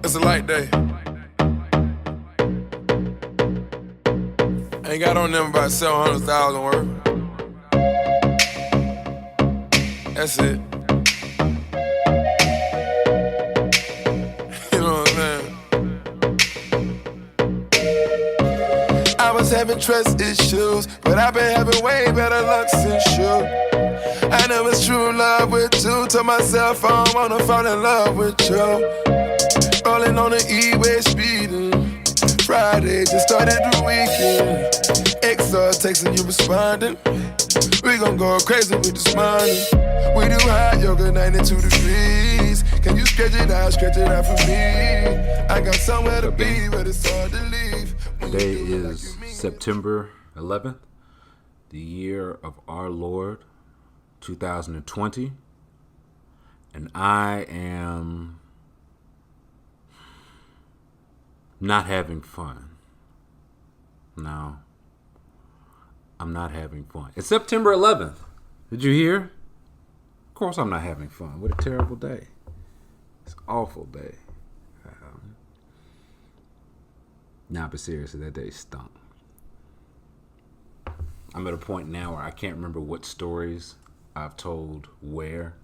It's a light day. Ain't got on them about 700,000 worth. That's it. You know what I'm saying? I was having trust issues, but I've been having way better luck since you. I know it's true love with you. Told myself I don't wanna fall in love with you. Rolling on the E-way speeding. Friday just started the weekend. XR texting you responding. We gon' go crazy with this money. We do hot yoga 92 degrees. Can you stretch it out for me? I got somewhere to be, but it's hard to leave. Today is September 11th, the year of our Lord, 2020. And I am not having fun. No, I'm not having fun. It's September 11th. Did you hear? Of course I'm not having fun. What a terrible day. It's an awful day. Nah, but seriously, that day stunk. I'm at a point now where I can't remember what stories I've told where.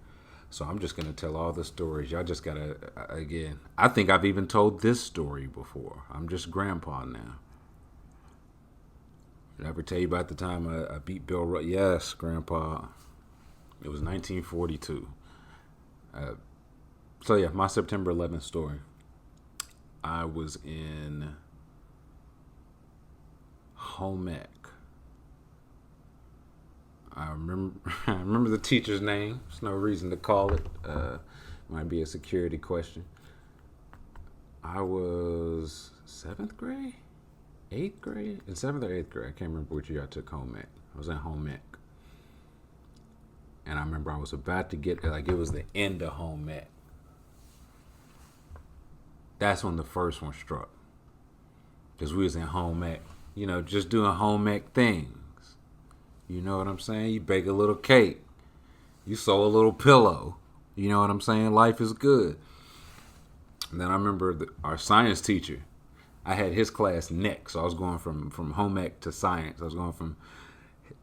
So I'm just going to tell all the stories. Y'all just got to, again, I think I've even told this story before. I'm just grandpa now. Did I ever tell you about the time I beat Bill Rudd? Yes, grandpa. It was 1942. So yeah, my September 11th story. I was in home ec. I remember the teacher's name. There's no reason to call it. Might be a security question. I was 7th grade? 8th grade? In 7th or 8th grade. I can't remember which year I took home ec. I was in home ec. And I remember I was about to get, like, it was the end of home ec. That's when the first one struck. Because we was in home ec. You know, just doing home ec things. You know what I'm saying? You bake a little cake. You sew a little pillow. You know what I'm saying? Life is good. And then I remember our science teacher. I had his class next. So I was going from home ec to science. I was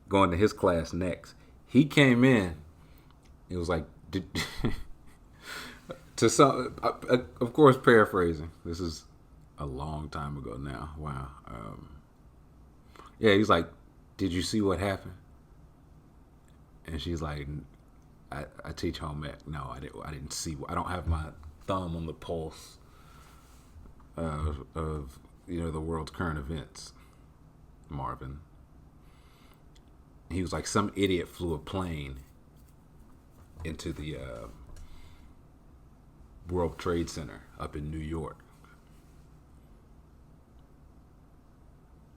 going to his class next. He came in. It was like, of course, paraphrasing. This is a long time ago now. Wow. Yeah, he's like, did you see what happened? And she's like, I teach home ec. No, I didn't see. I don't have my thumb on the pulse of the world's current events, Marvin. He was like, some idiot flew a plane into the World Trade Center up in New York.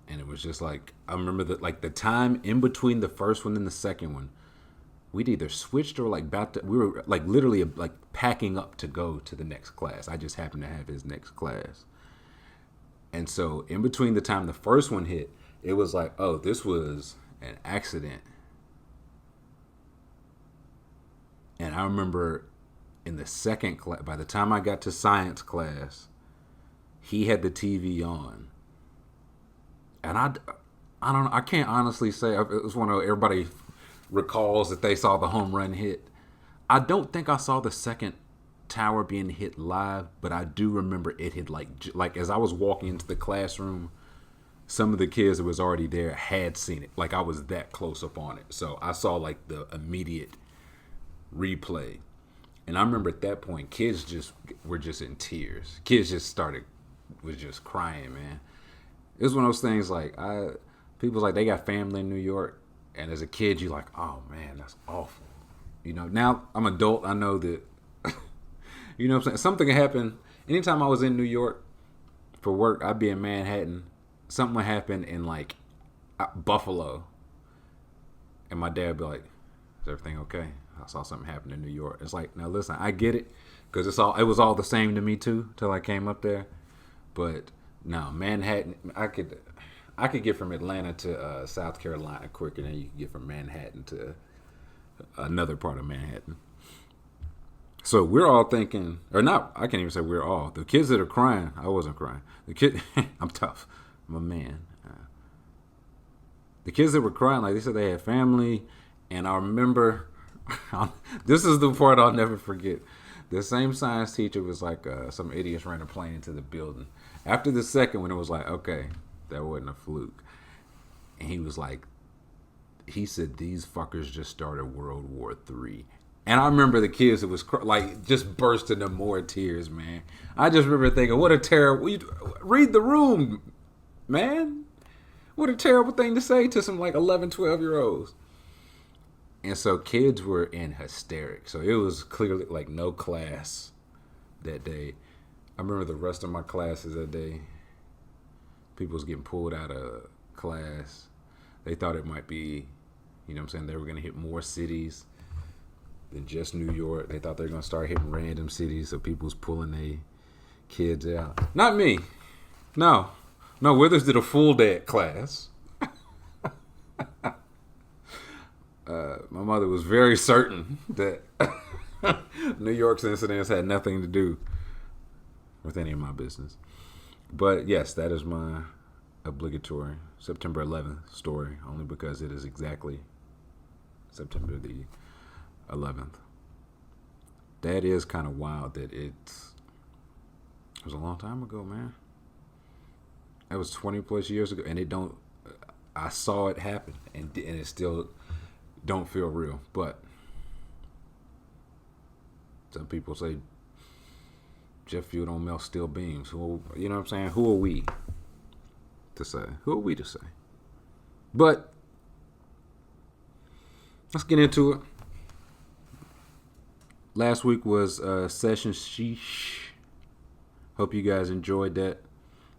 And it was just like, I remember that, like, the time in between the first one and the second one, we'd either switched or like we were like literally like packing up to go to the next class. I just happened to have his next class. And so in between the time the first one hit, it was like, oh, this was an accident. And I remember in the second class, by the time I got to science class, he had the TV on. And I don't know, I can't honestly say, it was one of, everybody recalls that they saw the home run hit. I don't think I saw the second tower being hit live, but I do remember it hit like as I was walking into the classroom, some of the kids that was already there had seen it. Like I was that close up on it. So I saw like the immediate replay. And I remember at that point, kids were just in tears. Kids was just crying, man. It was one of those things like, people's like, they got family in New York. And as a kid, you're like, oh man, that's awful. You know, now I'm an adult. I know that, you know what I'm saying? Something can happen. Anytime I was in New York for work, I'd be in Manhattan. Something would happen in like Buffalo. And my dad would be like, is everything okay? I saw something happen in New York. It's like, now listen, I get it. Because it was all the same to me too, till I came up there. But no, Manhattan, I could get from Atlanta to South Carolina quicker than you could get from Manhattan to another part of Manhattan. So we're all thinking, or not, I can't even say we're all. The kids that are crying, I wasn't crying. The kid, I'm tough. I'm a man. The kids that were crying, like they said they had family. And I remember, this is the part I'll never forget. The same science teacher was like, some idiots ran a plane into the building. After the second one, it was like, okay, that wasn't a fluke. And he was like, he said, these fuckers just started World War III. And I remember the kids that was like just burst into more tears, man. I just remember thinking, what a terrible, read the room, man. What a terrible thing to say to some like 11, 12-year-olds. And so kids were in hysterics. So it was clearly like no class that day. I remember the rest of my classes that day. People was getting pulled out of class. They thought it might be, you know what I'm saying, they were going to hit more cities than just New York. They thought they were going to start hitting random cities, so people was pulling their kids out. Not me. No, Withers did a full day at class. My mother was very certain that New York's incidents had nothing to do with any of my business. But yes, that is my obligatory September 11th story, only because it is exactly September the 11th. That is kind of wild that it was a long time ago, man. That was 20 plus years ago, and I saw it happen, and it still don't feel real. But some people say jet fuel don't melt steel beams. You know what I'm saying? Who are we to say? But let's get into it. Last week was Session Sheesh. Hope you guys enjoyed that.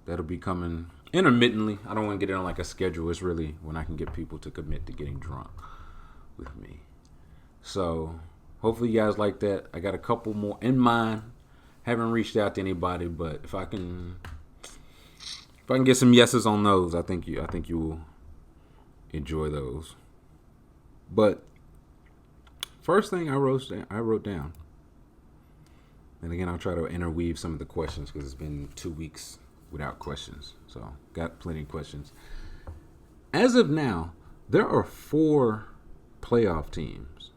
That'll be coming intermittently. I don't want to get it on like a schedule. It's really when I can get people to commit to getting drunk with me. So hopefully you guys like that. I got a couple more in mind. Haven't reached out to anybody, but if I can get some yeses on those, I think you will enjoy those. But first thing I wrote down, and again I'll try to interweave some of the questions because it's been 2 weeks without questions, so got plenty of questions. As of now, there are 4 playoff teams,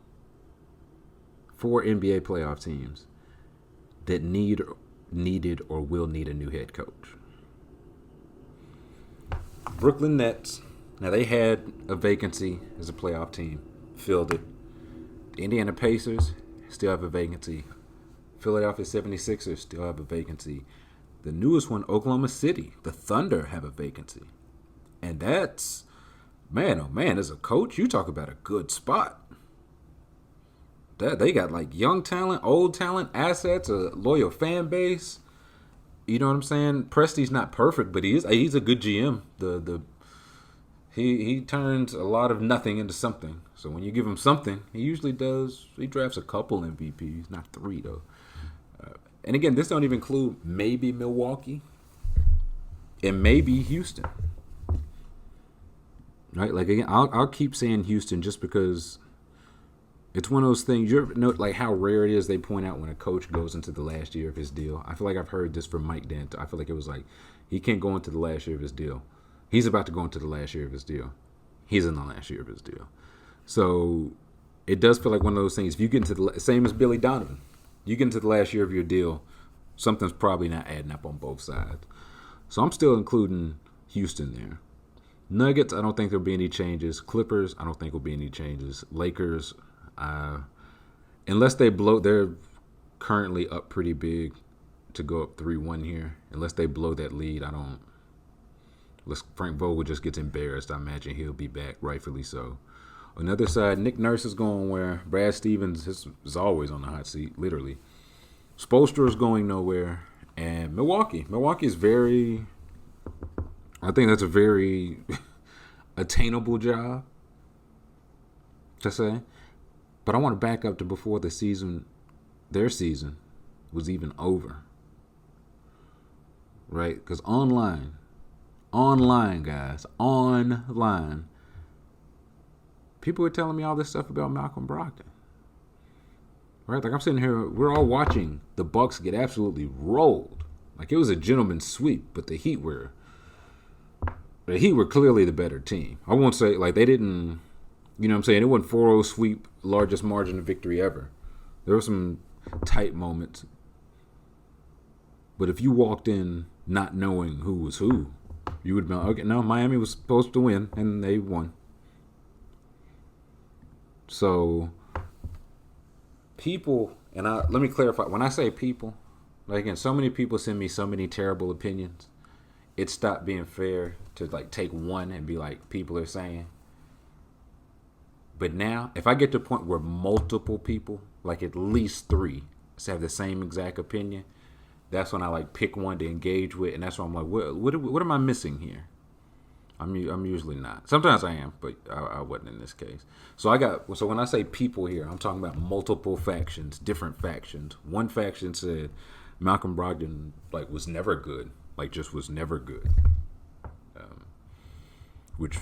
4 NBA playoff teams that needed or will need a new head coach. Brooklyn Nets, now they had a vacancy as a playoff team, filled it. The Indiana Pacers still have a vacancy. Philadelphia 76ers still have a vacancy. The newest one, Oklahoma City, the Thunder have a vacancy. And that's, man, oh man, as a coach, you talk about a good spot. They got like young talent, old talent, assets, a loyal fan base. You know what I'm saying? Presti's not perfect, but he's a good GM. He turns a lot of nothing into something. So when you give him something, he usually does. He drafts a couple MVPs, not 3 though. And again, this don't even include maybe Milwaukee and maybe Houston. Right? Like again, I'll keep saying Houston just because it's one of those things. You ever note like how rare it is they point out when a coach goes into the last year of his deal. I feel like I've heard this from Mike D'Antoni. I feel like it was like he can't go into the last year of his deal. He's about to go into the last year of his deal. He's in the last year of his deal. So it does feel like one of those things. If you get into the same as Billy Donovan, you get into the last year of your deal, something's probably not adding up on both sides. So I'm still including Houston there. Nuggets, I don't think there'll be any changes. Clippers, I don't think there'll be any changes. Lakers, unless they blow, they're currently up pretty big to go up 3-1 here. Unless they blow that lead, unless Frank Vogel just gets embarrassed, I imagine he'll be back, rightfully so. On the other side, Nick Nurse is going where Brad Stevens is always on the hot seat, literally. Spoelstra is going nowhere. And Milwaukee is very, I think that's a very attainable job to say. But I want to back up to before their season was even over. Right? Because online, guys, people were telling me all this stuff about Malcolm Brogdon. right? Like I'm sitting here, we're all watching the Bucks get absolutely rolled. Like it was a gentleman's sweep, but the Heat were clearly the better team. I won't say like they didn't, you know what I'm saying? It wasn't 4-0 sweep, largest margin of victory ever. There were some tight moments. But if you walked in not knowing who was who, you would be like, okay, no, Miami was supposed to win, and they won. So, people, and let me clarify. When I say people, like again, so many people send me so many terrible opinions. It stopped being fair to like take one and be like, people are saying. But now, if I get to a point where multiple people, like at least 3, have the same exact opinion, that's when I like pick one to engage with, and that's when I'm like, what am I missing here? I'm usually not. Sometimes I am, but I wasn't in this case. So when I say people here, I'm talking about multiple factions, different factions. One faction said Malcolm Brogdon like was never good, like just was never good, which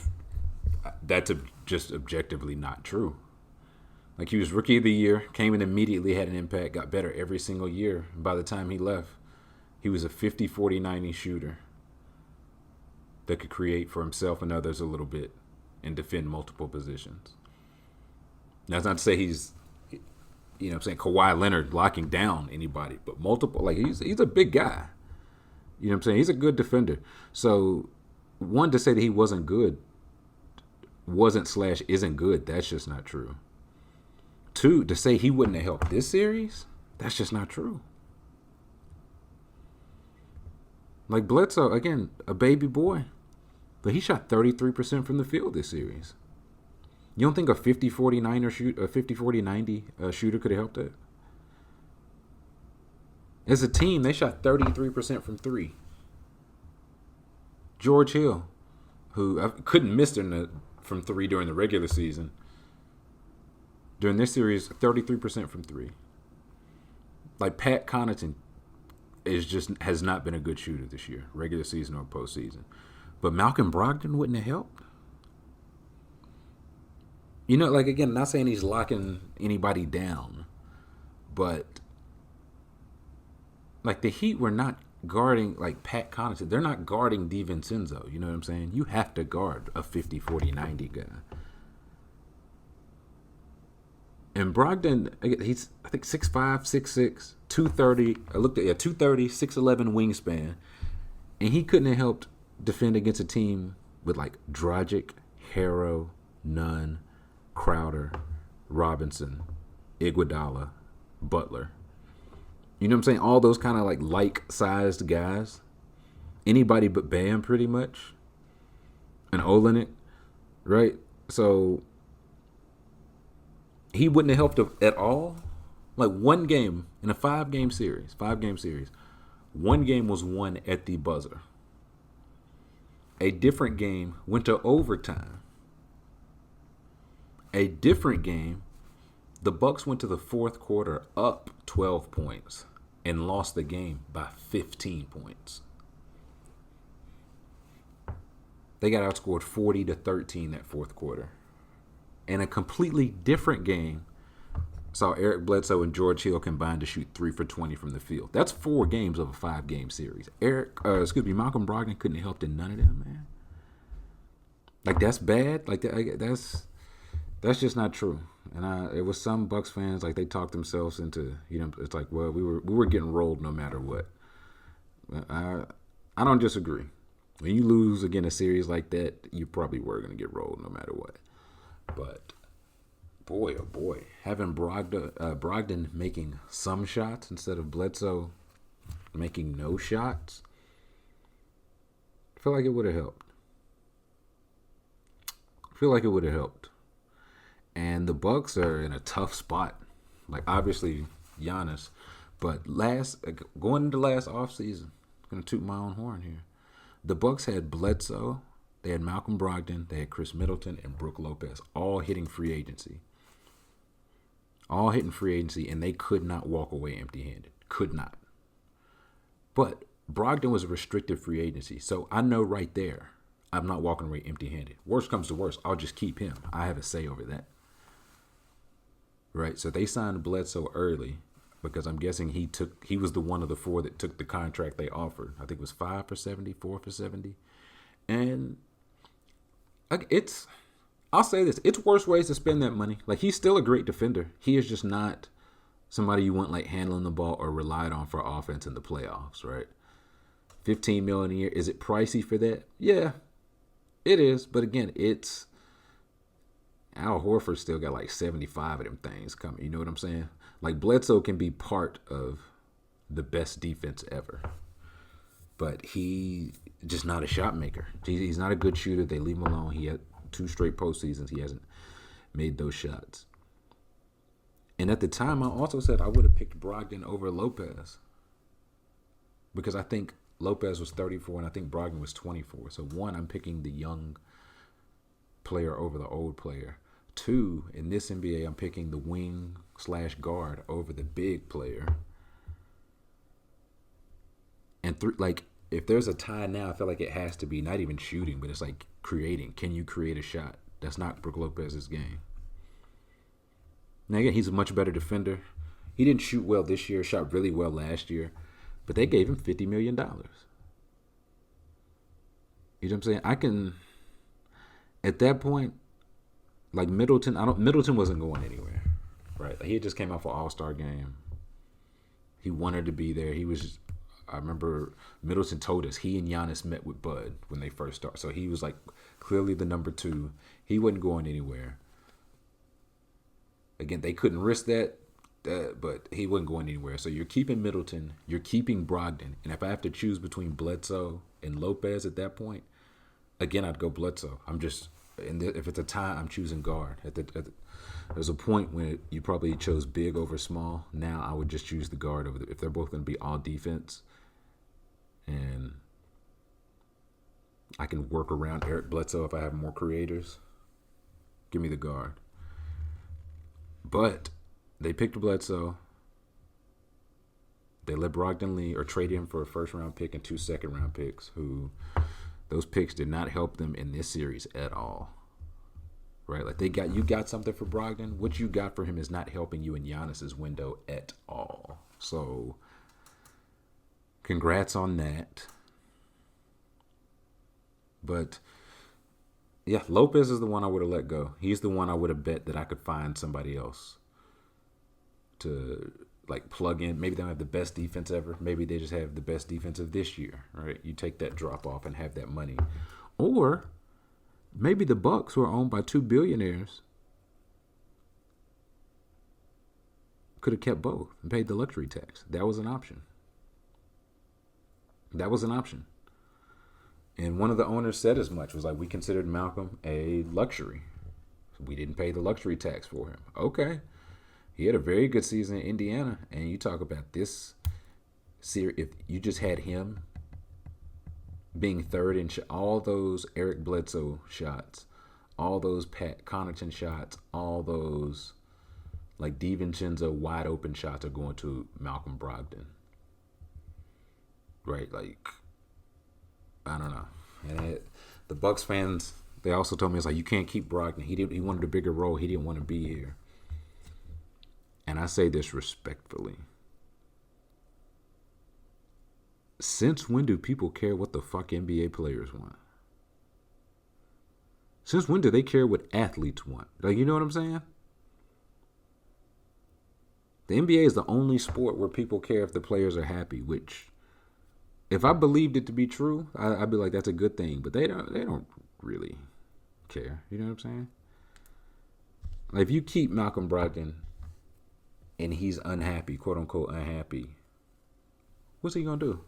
that's just objectively not true. Like he was rookie of the year, came in immediately, had an impact, got better every single year. And by the time he left, he was a 50, 40, 90 shooter that could create for himself and others a little bit and defend multiple positions. That's not to say he's, you know what I'm saying, Kawhi Leonard locking down anybody, but multiple, like he's a big guy. You know what I'm saying? He's a good defender. So one, to say that he wasn't good, isn't good, that's just not true. 2, to say he wouldn't have helped this series, that's just not true. Like Bledsoe, again, a baby boy, but he shot 33% from the field this series. You don't think a 50-40-90 shooter could have helped that? As a team, they shot 33% from 3. George Hill, who couldn't miss from 3 during the regular season, during this series, 33% from 3. Like Pat Connaughton has not been a good shooter this year, regular season or postseason. But Malcolm Brogdon wouldn't have helped. You know, like again, not saying he's locking anybody down, but like the Heat were not guarding like Pat Connaughton. They're not guarding DiVincenzo. You know what I'm saying? You have to guard a 50, 40, 90 guy. And Brogdon, he's I think 6'5", 6'6", 230. I looked at 230, 6'11" wingspan, and he couldn't have helped defend against a team with like Dragic, Harrow, Nunn, Crowder, Robinson, Iguodala, Butler. You know what I'm saying? All those kind of like like-sized guys. Anybody but Bam, pretty much. And Olenek, right? So he wouldn't have helped at all. Like one game in a 5-game series, one game was won at the buzzer. A different game went to overtime. A different game, the Bucks went to the fourth quarter up 12 points and lost the game by 15 points. They got outscored 40-13 that fourth quarter. And a completely different game saw Eric Bledsoe and George Hill combined to shoot 3 for 20 from the field. That's 4 games of a 5-game series. Malcolm Brogdon couldn't have helped in none of them, man. Like that's bad. Like that's just not true. And it was some Bucks fans, like they talked themselves into, you know, it's like, well, we were getting rolled no matter what. I don't disagree. When you lose again a series like that, you probably were going to get rolled no matter what. But boy, oh boy, having Brogdon making some shots instead of Bledsoe making no shots, I feel like it would have helped. And the Bucks are in a tough spot. Like obviously Giannis, but going into last offseason, I'm gonna toot my own horn here. The Bucks had Bledsoe, they had Malcolm Brogdon, they had Chris Middleton and Brook Lopez, all hitting free agency. And they could not walk away empty-handed. Could not. But Brogdon was a restricted free agency, so I know right there I'm not walking away empty-handed. Worst comes to worst, I'll just keep him. I have a say over that. right? So they signed Bledsoe early because I'm guessing he was the one of the four that took the contract they offered. I think it was 5 for 70, 4 for 70, and I'll say this: it's worse ways to spend that money. Like, he's still a great defender. He is just not somebody you want like handling the ball or relied on for offense in the playoffs, right? $15 million a year. Is it pricey for that? Yeah, it is. But again, it's Al Horford still got like 75 of them things coming. You know what I'm saying? Like, Bledsoe can be part of the best defense ever, but he just not a shot maker. He's not a good shooter. They leave him alone. He had 2 straight postseasons. He hasn't made those shots. And at the time, I also said I would have picked Brogdon over Lopez because I think Lopez was 34 and I think Brogdon was 24. So, 1, I'm picking the young player over the old player. 2, in this NBA, I'm picking the wing/guard over the big player. And 3, like, if there's a tie now, I feel like it has to be not even shooting, but it's like creating. Can you create a shot? That's not Brook Lopez's game. Now, again, he's a much better defender. He didn't shoot well this year, shot really well last year, but they gave him $50 million. You know what I'm saying? At that point, like Middleton, Middleton wasn't going anywhere, right? Like, he just came off an All-Star game. He wanted to be there. I remember Middleton told us he and Giannis met with Bud when they first started. So he was like clearly the number 2. He wasn't going anywhere. Again, they couldn't risk that, but he wasn't going anywhere. So you're keeping Middleton, you're keeping Brogdon. And if I have to choose between Bledsoe and Lopez at that point, again, I'd go Bledsoe. If it's a tie, I'm choosing guard. There's a point when you probably chose big over small. Now I would just choose the guard if they're both going to be all defense. And I can work around Eric Bledsoe if I have more creators. Give me the guard. But they picked Bledsoe. They let Brogdon leave or traded him for a first-round pick and 2 second-round picks, who those picks did not help them in this series at all. Right? Like, you got something for Brogdon. What you got for him is not helping you in Giannis's window at all. So, congrats on that. But yeah, Lopez is the one I would have let go. He's the one I would have bet that I could find somebody else to like plug in. Maybe they don't have the best defense ever. Maybe they just have the best defense of this year, right? You take that drop off and have that money. Or maybe the Bucks, who are owned by 2 billionaires, could have kept both and paid the luxury tax. That was an option. And one of the owners said as much, was like, we considered Malcolm a luxury. We didn't pay the luxury tax for him. Okay. He had a very good season in Indiana. And you talk about this series, if you just had him being third in all those Eric Bledsoe shots, all those Pat Connaughton shots, all those like DiVincenzo wide open shots are going to Malcolm Brogdon. Right? Like, I don't know. And the Bucks fans, they also told me, it's like, you can't keep Brogdon. He wanted a bigger role. He didn't want to be here. And I say this respectfully. Since when do people care what the fuck NBA players want? Since when do they care what athletes want? Like, you know what I'm saying? The NBA is the only sport where people care if the players are happy, which, if I believed it to be true, I'd be like, that's a good thing. But they don't really care. You know what I'm saying? Like, if you keep Malcolm Brogdon and he's unhappy, quote unquote unhappy, what's he gonna do?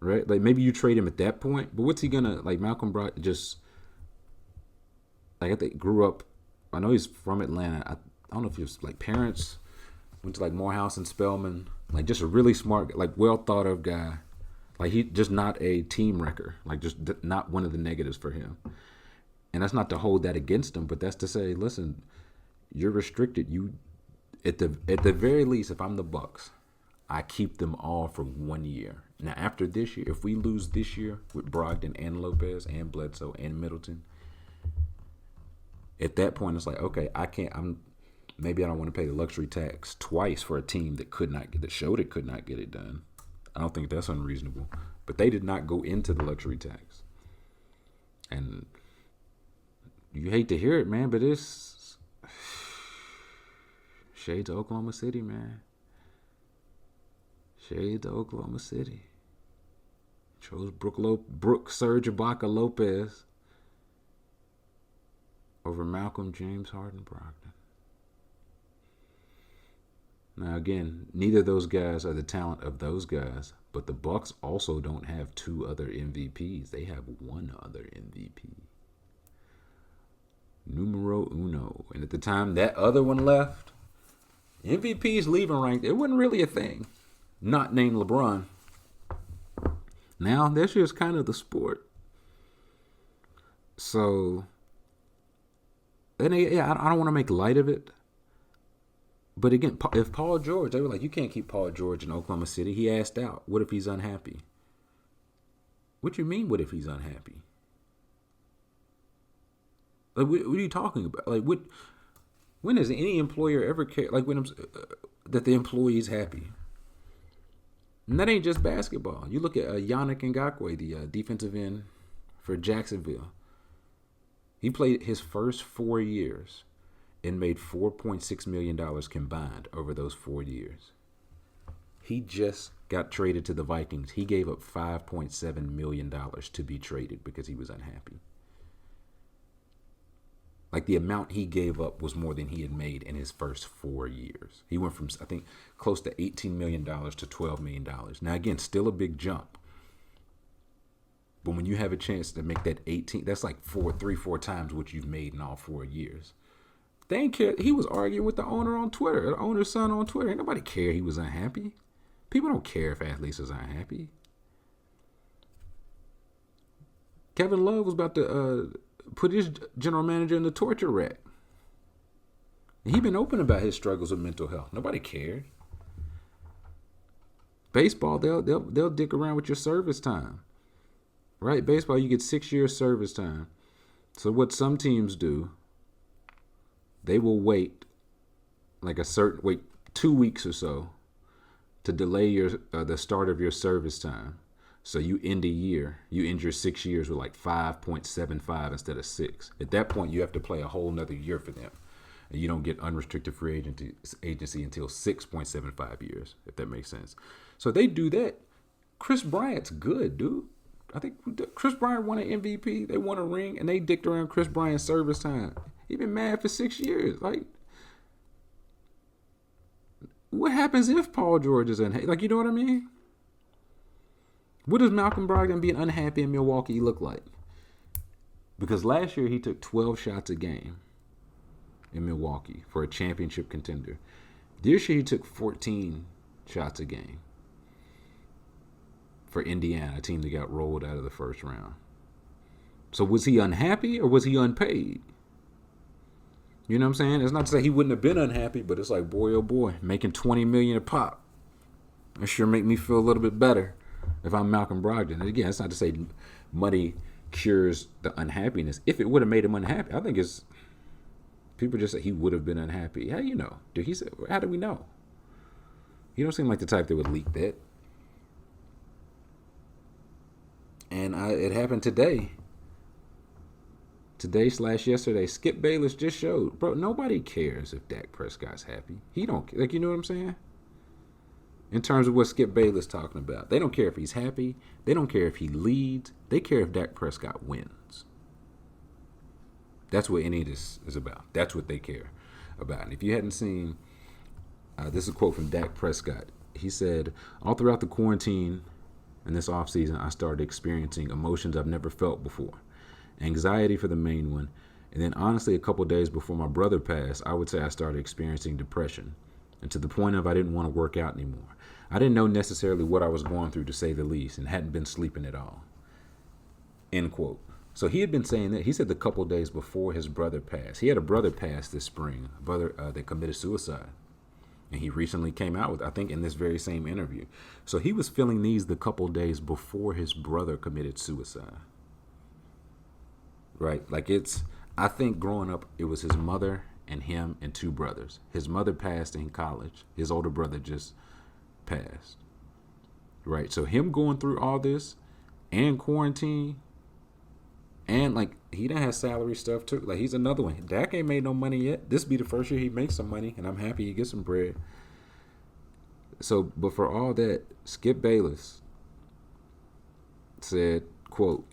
Right? Like, maybe you trade him at that point, but what's he gonna, like, Malcolm Brogdon just, like, I think grew up, I know he's from Atlanta. I don't know if he was like parents went to like Morehouse and Spelman, like just a really smart, like well thought of guy. Like, he just not a team wrecker, like just not one of the negatives for him. And that's not to hold that against him, but that's to say, listen, you're restricted. You at the very least, if I'm the Bucks, I keep them all for 1 year. Now, after this year, if we lose this year with Brogdon and Lopez and Bledsoe and Middleton, at that point, it's like, okay, Maybe I don't want to pay the luxury tax twice for a team that showed it could not get it done. I don't think that's unreasonable. But they did not go into the luxury tax. And you hate to hear it, man, but it's shades of Oklahoma City, man. Shades of Oklahoma City. Chose Brooke Serge Ibaka Lopez over Malcolm James Harden Brogdon. Now again, neither of those guys are the talent of those guys, but the Bucks also don't have two other MVPs. They have one other MVP. Numero uno. And at the time that other one left, MVPs leaving ranked. It wasn't really a thing. Not named LeBron. Now, that's just kind of the sport. So, and yeah, I don't want to make light of it. But again, if Paul George, they were like, you can't keep Paul George in Oklahoma City. He asked out. What if he's unhappy? What you mean, what if he's unhappy? Like, what are you talking about? Like, when has any employer ever cared, like, that the employee's happy? And that ain't just basketball. You look at Yannick Ngakoue, the defensive end for Jacksonville. He played his first 4 years and made $4.6 million combined over those 4 years. He just got traded to the Vikings. He gave up $5.7 million to be traded because he was unhappy. Like, the amount he gave up was more than he had made in his first 4 years. He went from, I think, close to $18 million to $12 million. Now, again, still a big jump. But when you have a chance to make that 18, that's like 4 times what you've made in all 4 years. They ain't care. He was arguing with the owner on Twitter, the owner's son on Twitter. Ain't nobody care he was unhappy. People don't care if athletes is unhappy. Kevin Love was about to put his general manager in the torture rack. And he been open about his struggles with mental health. Nobody cared. Baseball, they'll dick around with your service time. Right? Baseball, you get 6 years service time. So what some teams do, they will wait 2 weeks or so to delay the start of your service time. So you end your 6 years with like 5.75 instead of 6. At that point, you have to play a whole nother year for them. And you don't get unrestricted free agency until 6.75 years, if that makes sense. So they do that. Chris Bryant's good, dude. I think Chris Bryant won an MVP. They won a ring, and they dicked around Chris Bryant's service time. He been mad for 6 years. Like, what happens if Paul George is unhappy? Like, you know what I mean? What does Malcolm Brogdon being unhappy in Milwaukee look like? Because last year he took 12 shots a game in Milwaukee for a championship contender. This year he took 14 shots a game for Indiana, a team that got rolled out of the first round. So was he unhappy or was he unpaid? You know what I'm saying? It's not to say he wouldn't have been unhappy, but it's like, boy, oh boy, making $20 million a pop. That sure make me feel a little bit better if I'm Malcolm Brogdon. And again, it's not to say money cures the unhappiness. If it would have made him unhappy, I think it's people just say he would have been unhappy. How do you know? How do we know? You don't seem like the type that would leak that. And it happened today. Today/yesterday, Skip Bayless just showed, bro, nobody cares if Dak Prescott's happy. He don't, like, you know what I'm saying? In terms of what Skip Bayless talking about. They don't care if he's happy. They don't care if he leads. They care if Dak Prescott wins. That's what any of this is about. That's what they care about. And if you hadn't seen, this is a quote from Dak Prescott. He said, all throughout the quarantine and this offseason, I started experiencing emotions I've never felt before. Anxiety for the main one. And then honestly, a couple days before my brother passed, I would say I started experiencing depression. And to the point of I didn't want to work out anymore. I didn't know necessarily what I was going through, to say the least, and hadn't been sleeping at all. End quote. So he had been saying that. He said the couple days before his brother passed. He had a brother pass this spring, a brother that committed suicide. And he recently came out with, I think, in this very same interview. So he was feeling these the couple days before his brother committed suicide. Right? Like I think growing up, it was his mother and him and two brothers. His mother passed in college. His older brother just passed. Right? So him going through all this and quarantine, and like he done has salary stuff too. Like he's another one. Dak ain't made no money yet. This be the first year he makes some money, and I'm happy he gets some bread. So, but for all that, Skip Bayless said, quote,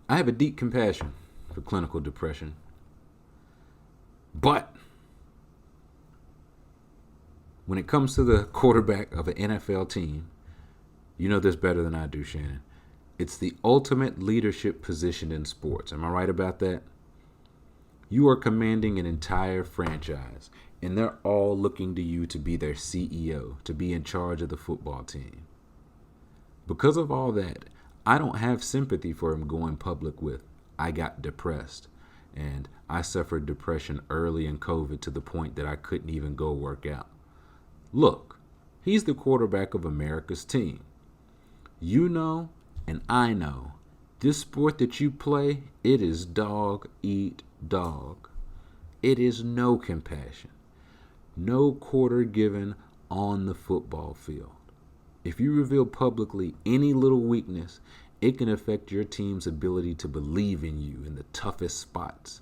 "I have a deep compassion for clinical depression, but when it comes to the quarterback of an NFL team, you know this better than I do, Shannon. It's the ultimate leadership position in sports. Am I right about that? You are commanding an entire franchise, and they're all looking to you to be their CEO, to be in charge of the football team. Because of all that, I don't have sympathy for him going public with, I got depressed, and I suffered depression early in COVID to the point that I couldn't even go work out. Look, he's the quarterback of America's team. You know, and I know, this sport that you play, it is dog eat dog. It is no compassion. No quarter given on the football field. If you reveal publicly any little weakness, it can affect your team's ability to believe in you in the toughest spots.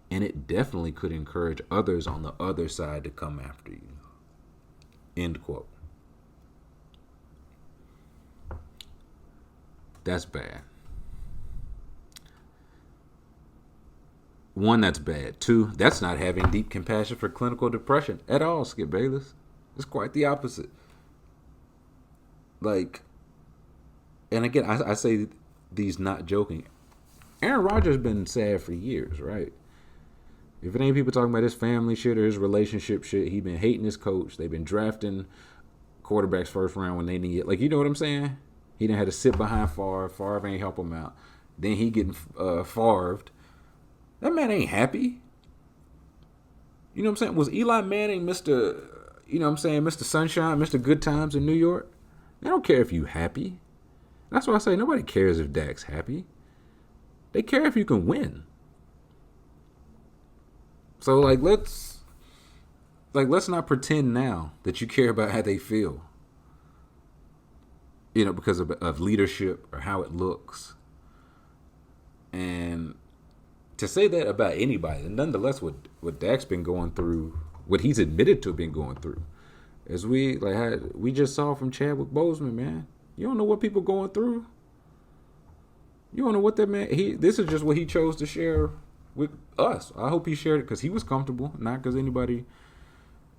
And it definitely could encourage others on the other side to come after you." End quote. That's bad. One, that's bad. Two, that's not having deep compassion for clinical depression at all, Skip Bayless. It's quite the opposite. Like, and again, I say these not joking. Aaron Rodgers been sad for years, right? If it ain't people talking about his family shit or his relationship shit, he been hating his coach. They've been drafting quarterbacks first round when they need it. Like, you know what I'm saying? He done had to sit behind Favre. Favre ain't help him out. Then he getting Favre'd. That man ain't happy. You know what I'm saying? Was Eli Manning Mr. You know what I'm saying? Mr. Sunshine, Mr. Good Times in New York? They don't care if you happy. That's why I say nobody cares if Dak's happy. They care if you can win. So let's not pretend now that you care about how they feel. You know, because of leadership or how it looks. And to say that about anybody, and nonetheless what Dak's been going through, what he's admitted to have been going through, as we just saw from Chadwick Boseman, man. You don't know what people going through. You don't know what that man, this is just what he chose to share with us. I hope he shared it because he was comfortable, not because anybody,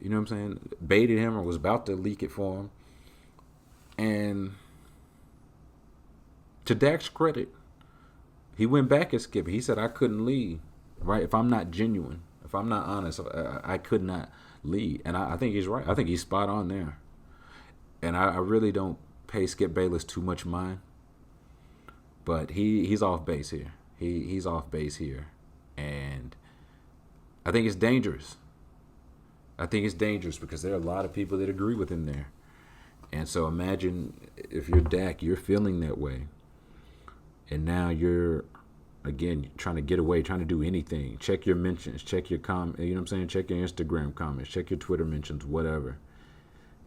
you know what I'm saying, baited him or was about to leak it for him. And to Dak's credit, he went back at Skip. He said, I couldn't lead, right? If I'm not genuine, if I'm not honest, I could not lead. And I think he's right. I think he's spot on there. And I really don't pay Skip Bayless too much mind. But he's off base here. He's off base here. And I think it's dangerous. I think it's dangerous because there are a lot of people that agree with him there. And so imagine if you're Dak, you're feeling that way. And now you're, again, trying to get away, trying to do anything. Check your mentions, check your you know what I'm saying? Check your Instagram comments, check your Twitter mentions, whatever.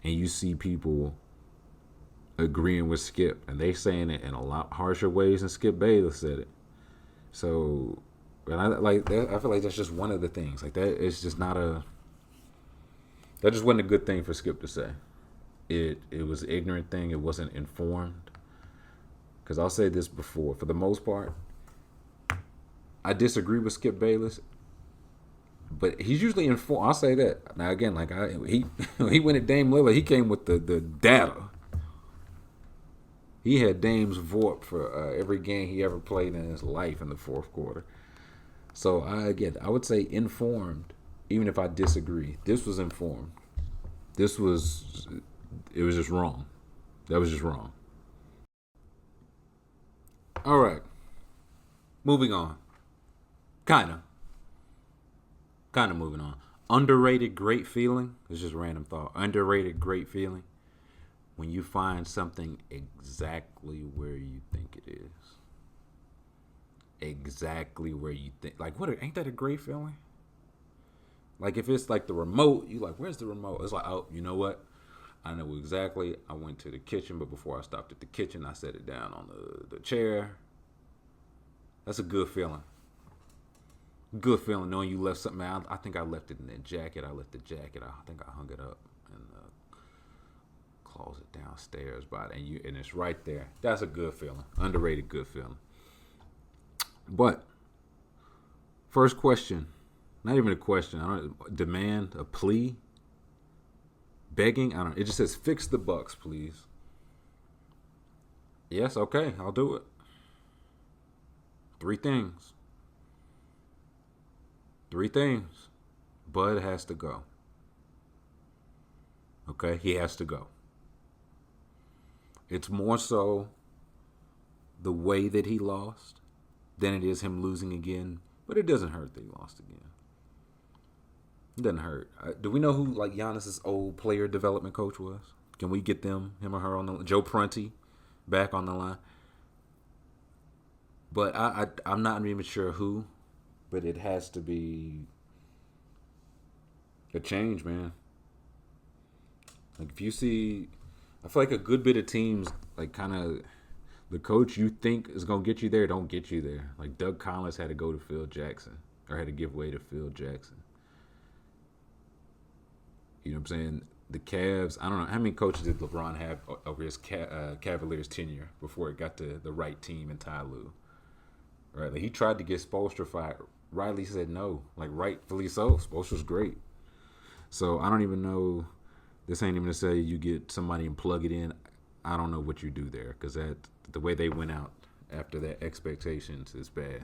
And you see people agreeing with Skip. And they saying it in a lot harsher ways than Skip Bayless said it. So, and I feel like that's just one of the things. Like that, it's just not that just wasn't a good thing for Skip to say. It was an ignorant thing. It wasn't informed. Because I'll say this before, for the most part, I disagree with Skip Bayless, but he's usually informed. I'll say that. Now again, he went at Dame Lillard, he came with the data. He had Dame's VORP for every game he ever played in his life in the fourth quarter. So I would say informed, even if I disagree. This was informed. It was just wrong. That was just wrong. All right. Moving on. Kind of moving on. Underrated great feeling. It's just a random thought. Underrated great feeling. When you find something exactly where you think it is. Exactly where you think. Like, ain't that a great feeling? Like if it's like the remote, you like, where's the remote? It's like, oh, you know what? I know exactly. I went to the kitchen, but before I stopped at the kitchen, I set it down on the chair. That's a good feeling. Good feeling knowing you left something out. I think I left it in that jacket. I left the jacket. I think I hung it up in the closet downstairs by it, and it's right there. That's a good feeling. Underrated good feeling. But first question, not even a question. I don't demand a plea, begging. I don't. It just says fix the Bucks, please. Yes, okay, I'll do it. Three things. Bud has to go. Okay, he has to go. It's more so the way that he lost than it is him losing again. But it doesn't hurt that he lost again. It doesn't hurt. Do we know who like Giannis's old player development coach was? Can we get him or her on the Joe Prunty back on the line? But I'm not even sure who. But it has to be a change, man. Like if you see, I feel like a good bit of teams, like kind of the coach you think is gonna get you there, don't get you there. Like Doug Collins had to go to Phil Jackson, or had to give way to Phil Jackson. You know what I'm saying? The Cavs, I don't know how many coaches did LeBron have over his Cavaliers tenure before it got to the right team in Ty Lue. Right, like he tried to get Spoelstra fired. Riley said no, like rightfully so. Spoelstra's great. So I don't even know. This ain't even to say you get somebody and plug it in. I don't know what you do there because that the way they went out after that expectations is bad.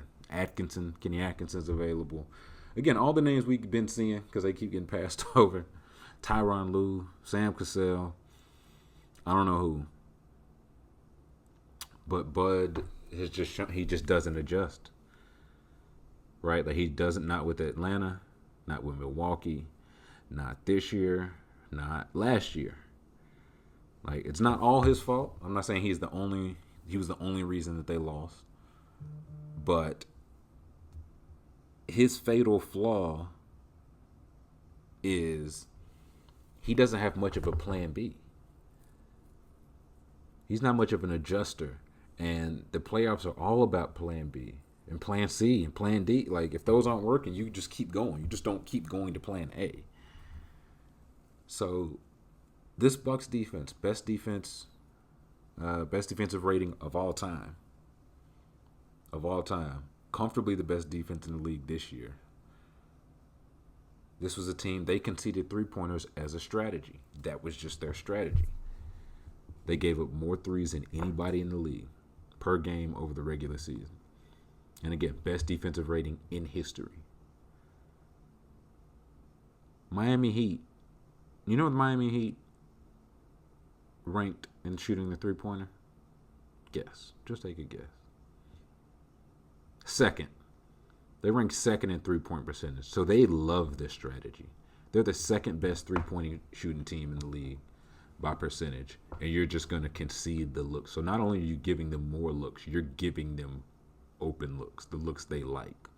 Kenny Atkinson's available. Again, all the names we've been seeing because they keep getting passed over. Tyronn Lue, Sam Cassell. I don't know who. But Bud has just shown he just doesn't adjust. Right? Like he doesn't, not with Atlanta, not with Milwaukee, not this year, not last year. Like it's not all his fault. I'm not saying he was the only reason that they lost. But his fatal flaw is he doesn't have much of a plan B. He's not much of an adjuster. And the playoffs are all about plan B and plan C and plan D. Like if those aren't working, you just keep going. You just don't keep going to plan A. So this Bucks defense, best defensive rating of all time. Comfortably the best defense in the league this year. This was a team, they conceded three-pointers as a strategy. That was just their strategy. They gave up more threes than anybody in the league per game over the regular season. And again, best defensive rating in history. Miami Heat. You know what the Miami Heat ranked in shooting the three-pointer? Guess. Just take a guess. Second. They rank second in three-point percentage. So they love this strategy. They're the second best three-point shooting team in the league by percentage. And you're just going to concede the looks. So not only are you giving them more looks, you're giving them open looks, the looks they like.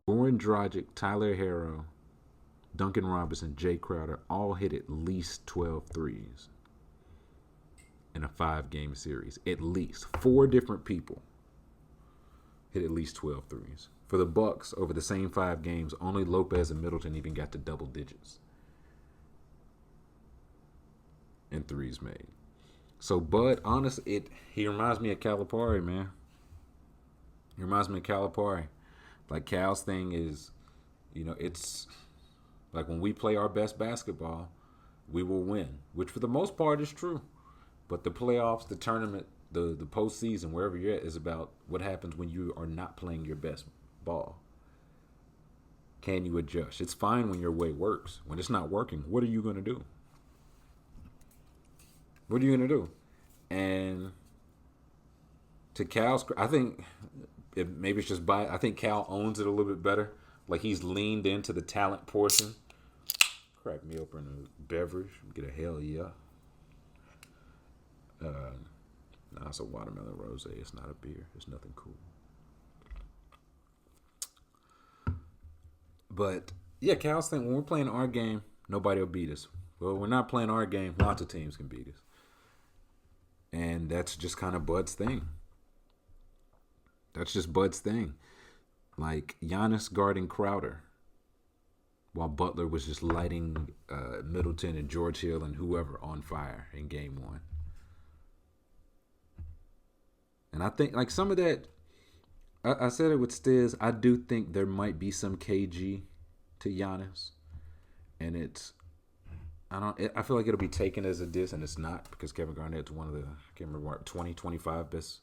Goran Dragic, Tyler Herro, Duncan Robinson, Jay Crowder all hit at least 12 threes in a 5-game series. At least 4 different people hit at least 12 threes. For the Bucks, over the same 5 games, only Lopez and Middleton even got to double digits in threes made. So Bud, honestly, he reminds me of Calipari, man. He reminds me of Calipari. Like Cal's thing is, it's like when we play our best basketball, we will win, which for the most part is true. But the playoffs, the tournament, the postseason, wherever you're at, is about what happens when you are not playing your best ball. Can you adjust? It's fine when your way works. When it's not working, what are you going to do? What are you going to do? And to Cal's, I think maybe it's just I think Cal owns it a little bit better. Like he's leaned into the talent portion. Crack me open a beverage. Get a hell yeah. No, it's a watermelon rosé. It's not a beer. It's nothing cool. But yeah, Cal's thing, when we're playing our game, nobody will beat us. Well, we're not playing our game, lots of teams can beat us. And that's just kind of Bud's thing. That's just Bud's thing. Like Giannis guarding Crowder while Butler was just lighting Middleton and George Hill and whoever on fire in game one. And I think like some of that, I said it with Stiz, I do think there might be some KG to Giannis. And I feel like it'll be taken as a diss, and it's not, because Kevin Garnett's one of the, I can't remember what, 20, 25 best,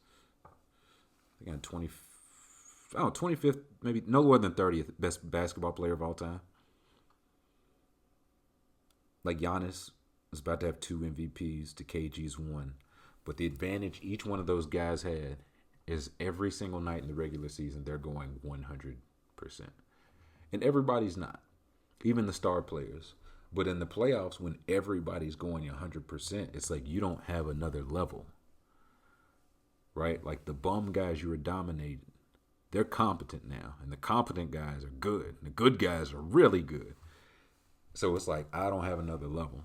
I think 25th, maybe no lower than 30th best basketball player of all time. Like Giannis is about to have 2 MVPs to KG's 1. But the advantage each one of those guys had is every single night in the regular season, they're going 100%. And everybody's not, even the star players. But in the playoffs, when everybody's going 100%, it's like you don't have another level. Right? Like the bum guys you were dominating, they're competent now. And the competent guys are good. The good guys are really good. So it's like, I don't have another level.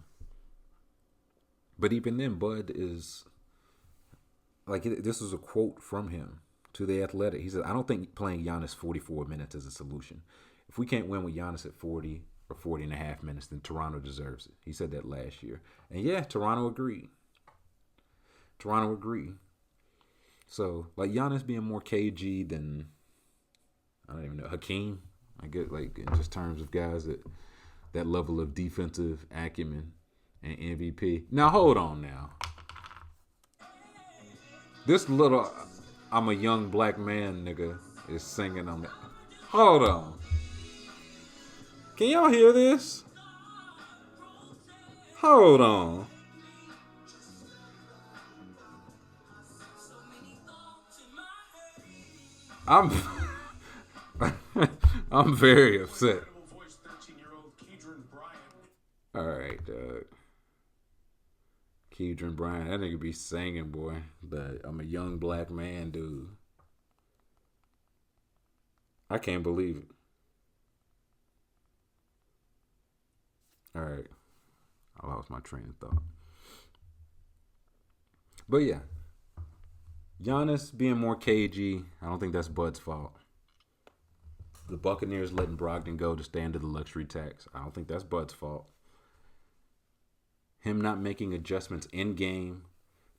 But even then, Bud is, like, this was a quote from him to The Athletic. He said, I don't think playing Giannis 44 minutes is a solution. If we can't win with Giannis at 40 or 40 and a half minutes, then Toronto deserves it. He said that last year. And yeah, Toronto agreed. So, like, Giannis being more KG than, I don't even know, Hakeem. I get, like, in just terms of guys that level of defensive acumen and MVP. Now, hold on now. This little, I'm a young black man nigga is singing on that. Hold on. Can y'all hear this? Hold on. I'm very upset. All right, Doug. Kedron Bryant, that nigga be singing, boy. But I'm a young black man, dude. I can't believe it. All right. I lost my train of thought. But yeah. Giannis being more KG, I don't think that's Bud's fault. The Buccaneers letting Brogdon go to stay under the luxury tax, I don't think that's Bud's fault. Him not making adjustments in game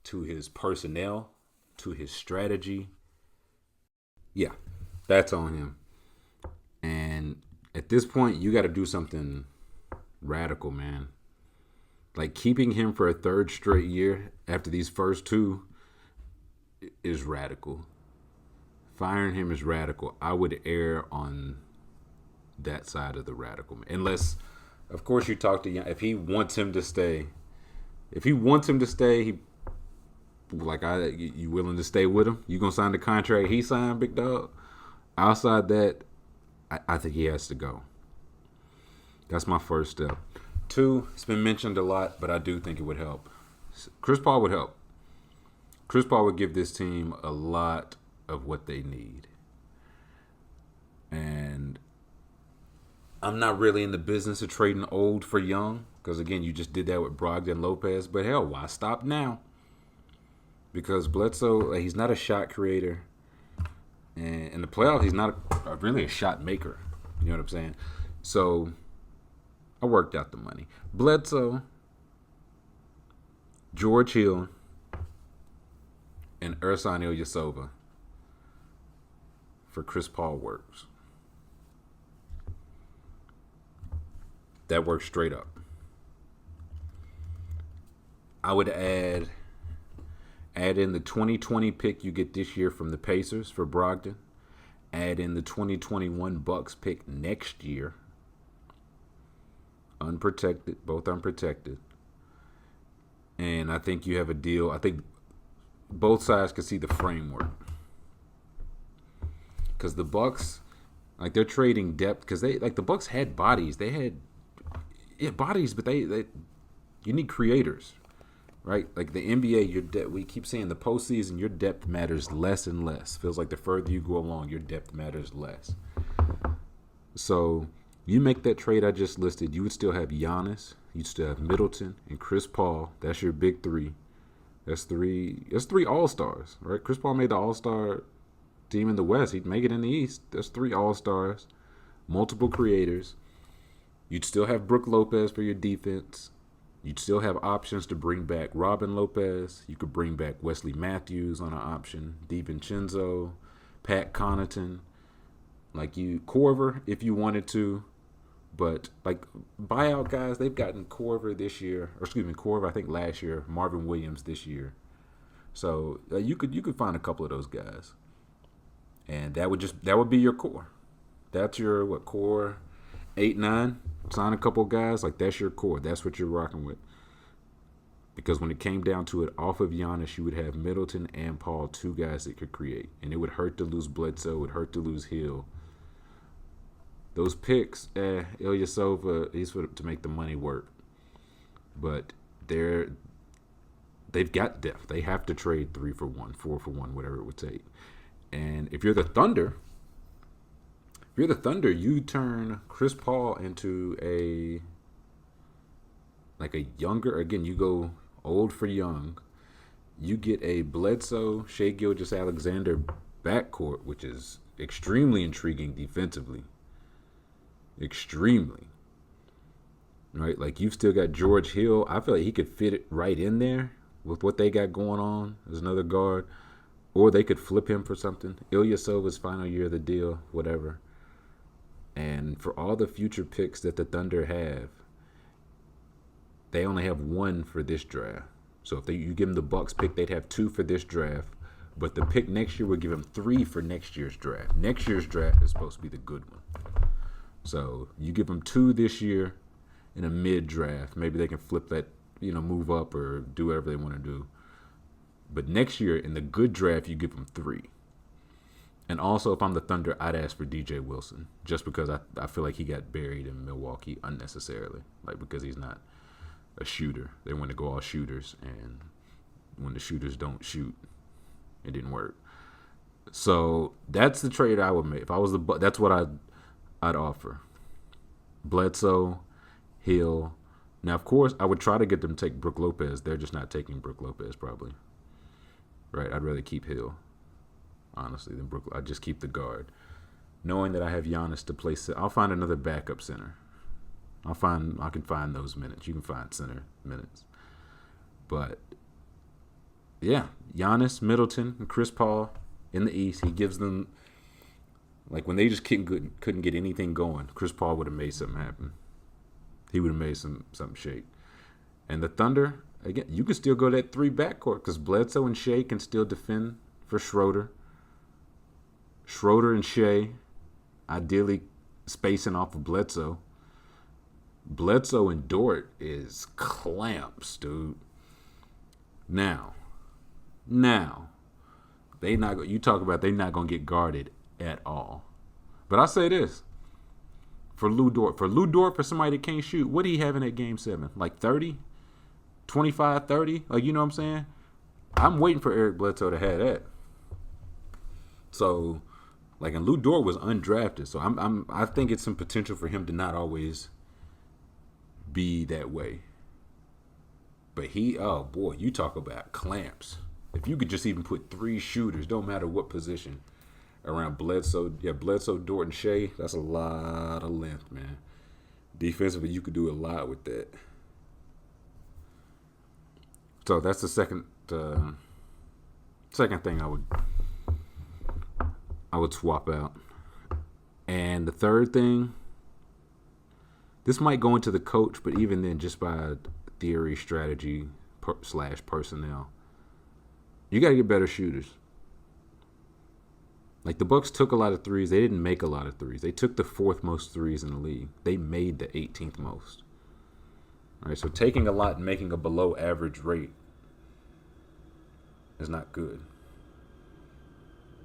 to his personnel, to his strategy. Yeah, that's on him. And at this point, you got to do something radical, man. Like keeping him for a third straight year after these first 2 is radical. Firing him is radical. I would err on that side of the radical. Unless, of course, you talk to Young. If he wants him to stay, he like, you willing to stay with him? You gonna sign the contract he signed, big dog? Outside that, I think he has to go. That's my first step. 2, it's been mentioned a lot, but I do think it would help. Chris Paul would help. Chris Paul would give this team a lot of what they need. And I'm not really in the business of trading old for young, because, again, you just did that with Brogdon Lopez. But, hell, why stop now? Because Bledsoe, he's not a shot creator. And in the playoffs, he's not really a shot maker. You know what I'm saying? So I worked out the money. Bledsoe, George Hill, and Ersan Ilyasova for Chris Paul works. That works straight up. I would add in the 2020 pick you get this year from the Pacers for Brogdon. Add in the 2021 Bucks pick next year. Unprotected, both unprotected. And I think you have a deal. I think both sides can see the framework. Because the Bucks, like, they're trading depth. Because the Bucks had bodies. They had bodies, but they you need creators. Right? Like the NBA, we keep saying the postseason, your depth matters less and less. Feels like the further you go along, your depth matters less. So You make that trade I just listed, you would still have Giannis, you'd still have Middleton and Chris Paul. That's your big three. That's three All-Stars, right? Chris Paul made the All-Star team in the West. He'd make it in the East. That's 3 All-Stars, multiple creators. You'd still have Brook Lopez for your defense. You'd still have options to bring back Robin Lopez. You could bring back Wesley Matthews on an option, DiVincenzo, Pat Connaughton, Korver if you wanted to. But buyout guys, they've gotten Korver this year, Korver I think last year, Marvin Williams this year. So you could find a couple of those guys, and that would be your core. That's your core 8-9. Sign a couple guys, that's your core. That's what you're rocking with. Because when it came down to it, off of Giannis, you would have Middleton and Paul, 2 guys that could create, and it would hurt to lose Bledsoe. It would hurt to lose Hill. Those picks, Ilyasova, he's to make the money work. But they've got depth. They have to trade 3 for 1, 4 for 1, whatever it would take. And if you're the Thunder, you turn Chris Paul into a younger, again, you go old for young. You get a Bledsoe, Shai Gilgeous-Alexander backcourt, which is extremely intriguing defensively. Extremely. Right? You've still got George Hill. I feel like he could fit it right in there with what they got going on as another guard. Or they could flip him for something. Ilyasova's final year of the deal, whatever. And for all the future picks that the Thunder have, they only have 1 for this draft. So if you give them the Bucks pick, they'd have 2 for this draft. But the pick next year would give them 3 for next year's draft. Next year's draft is supposed to be the good one. So you give them 2 this year in a mid-draft. Maybe they can flip that, move up or do whatever they want to do. But next year, in the good draft, you give them 3. And also, if I'm the Thunder, I'd ask for DJ Wilson. Just because I feel like he got buried in Milwaukee unnecessarily. Because he's not a shooter. They want to go all shooters. And when the shooters don't shoot, it didn't work. So that's the trade I would make. If I was that's what I'd offer. Bledsoe, Hill. Now, of course, I would try to get them to take Brook Lopez. They're just not taking Brook Lopez, probably. Right? I'd rather keep Hill, honestly, than Brook. I'd just keep the guard. Knowing that I have Giannis to play, I'll find another backup center. I can find those minutes. You can find center minutes. But, yeah, Giannis, Middleton, and Chris Paul in the East. He gives them, when they just couldn't get anything going, Chris Paul would have made something happen. He would have made something shake. And the Thunder, again, you can still go that 3 backcourt because Bledsoe and Shai can still defend for Schroeder. Schroeder and Shai, ideally spacing off of Bledsoe. Bledsoe and Dort is clamps, dude. Now, they're not going to get guarded at all. But I say this. For Lou Dort, for somebody that can't shoot, what did he have in that game 7? 30? 25, 30? You know what I'm saying? I'm waiting for Eric Bledsoe to have that. So, and Lou Dort was undrafted, so I think it's some potential for him to not always be that way. But you talk about clamps. If you could just even put 3 shooters, don't matter what position, around Bledsoe, Dort, and Shai, that's a lot of length, man. Defensively, you could do a lot with that. So that's the second thing I would swap out. And the third thing, this might go into the coach, but even then, just by theory, strategy, / personnel, you got to get better shooters. The Bucks took a lot of threes. They didn't make a lot of threes. They took the 4th most threes in the league. They made the 18th most. All right, so taking a lot and making a below average rate is not good.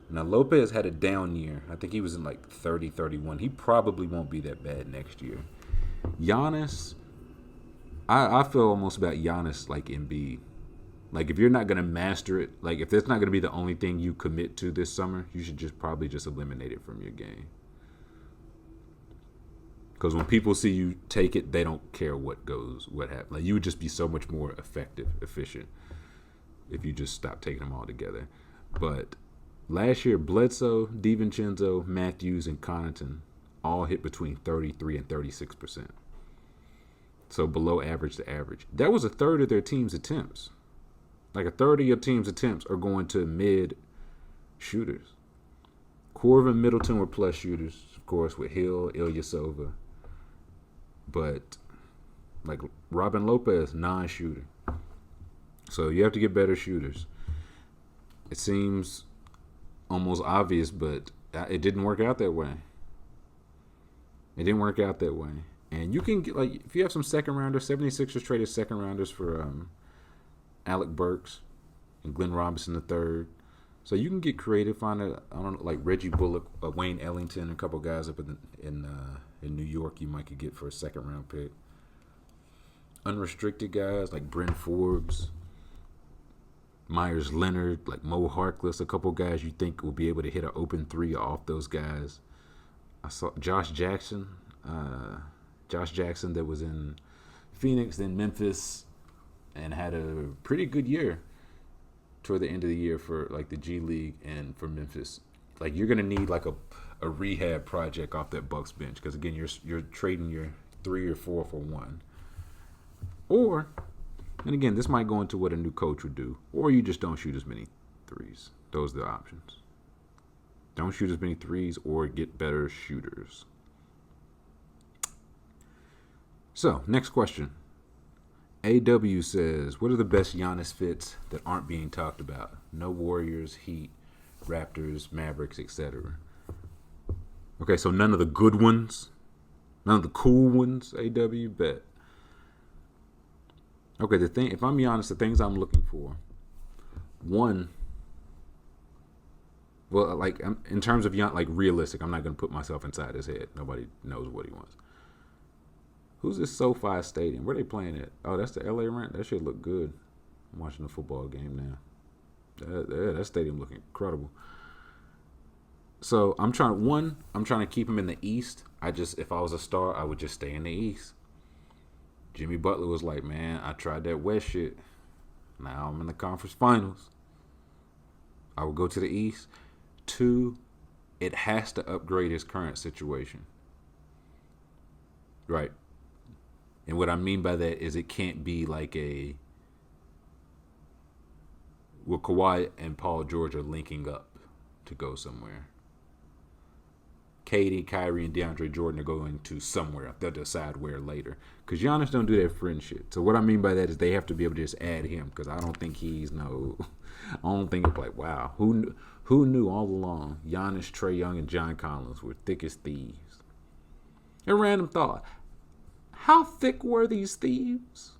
Now, Lopez had a down year. I think he was in 30, 31. He probably won't be that bad next year. Giannis, I feel almost about Giannis like Embiid. If you're not going to master it, if that's not going to be the only thing you commit to this summer, you should probably just eliminate it from your game. Because when people see you take it, they don't care what happens. Like, you would just be so much more efficient if you just stopped taking them all together. But last year, Bledsoe, DiVincenzo, Matthews, and Connaughton all hit between 33 and 36%. So below average to average. That was a third of their team's attempts. Like, a third of your team's attempts are going to mid shooters. Corv and Middleton were plus shooters, of course, with Hill, Ilyasova. But, like, Robin Lopez, non-shooter. So you have to get better shooters. It seems almost obvious, but it didn't work out that way. And you can get, like, if you have some second rounders, 76ers traded second rounders for Alec Burks and Glenn Robinson III. So you can get creative, find like Reggie Bullock, Wayne Ellington, a couple guys up in New York you might could get for a second round pick. Unrestricted guys like Bryn Forbes, Myers Leonard, like Mo Harkless, a couple guys you think will be able to hit an open three off those guys. I saw Josh Jackson that was in Phoenix, then Memphis, and had a pretty good year toward the end of the year for like the G League and for Memphis. Like, you're gonna need like a rehab project off that Bucks bench, because again, you're trading your 3 or 4 for 1. Or, and again, this might go into what a new coach would do, or you just don't shoot as many threes. Those are the options. Don't shoot as many threes or get better shooters. So, next question. AW says, what are the best Giannis fits that aren't being talked about? No Warriors, Heat, Raptors, Mavericks, etc. Okay, so none of the good ones? None of the cool ones, AW? Bet. Okay, if I'm being honest, the things I'm looking for. One, well, like, in terms of like realistic, I'm not going to put myself inside his head. Nobody knows what he wants. Who's this SoFi Stadium? Where they playing at? Oh, that's the LA Rent. That shit look good. I'm watching a football game now. That stadium look incredible. So I'm trying to keep him in the East. If I was a star, I would just stay in the East. Jimmy Butler was like, man, I tried that West shit. Now I'm in the conference finals. I would go to the East. 2, it has to upgrade his current situation. Right. And what I mean by that is it can't be like Kawhi and Paul George are linking up to go somewhere. Katie, Kyrie, and DeAndre Jordan are going to somewhere. They'll decide where later. Because Giannis don't do that friend shit. So what I mean by that is they have to be able to just add him. Because I don't think I don't think it's like, wow. Who knew all along Giannis, Trae Young, and John Collins were thick as thieves? A random thought. How thick were these thieves?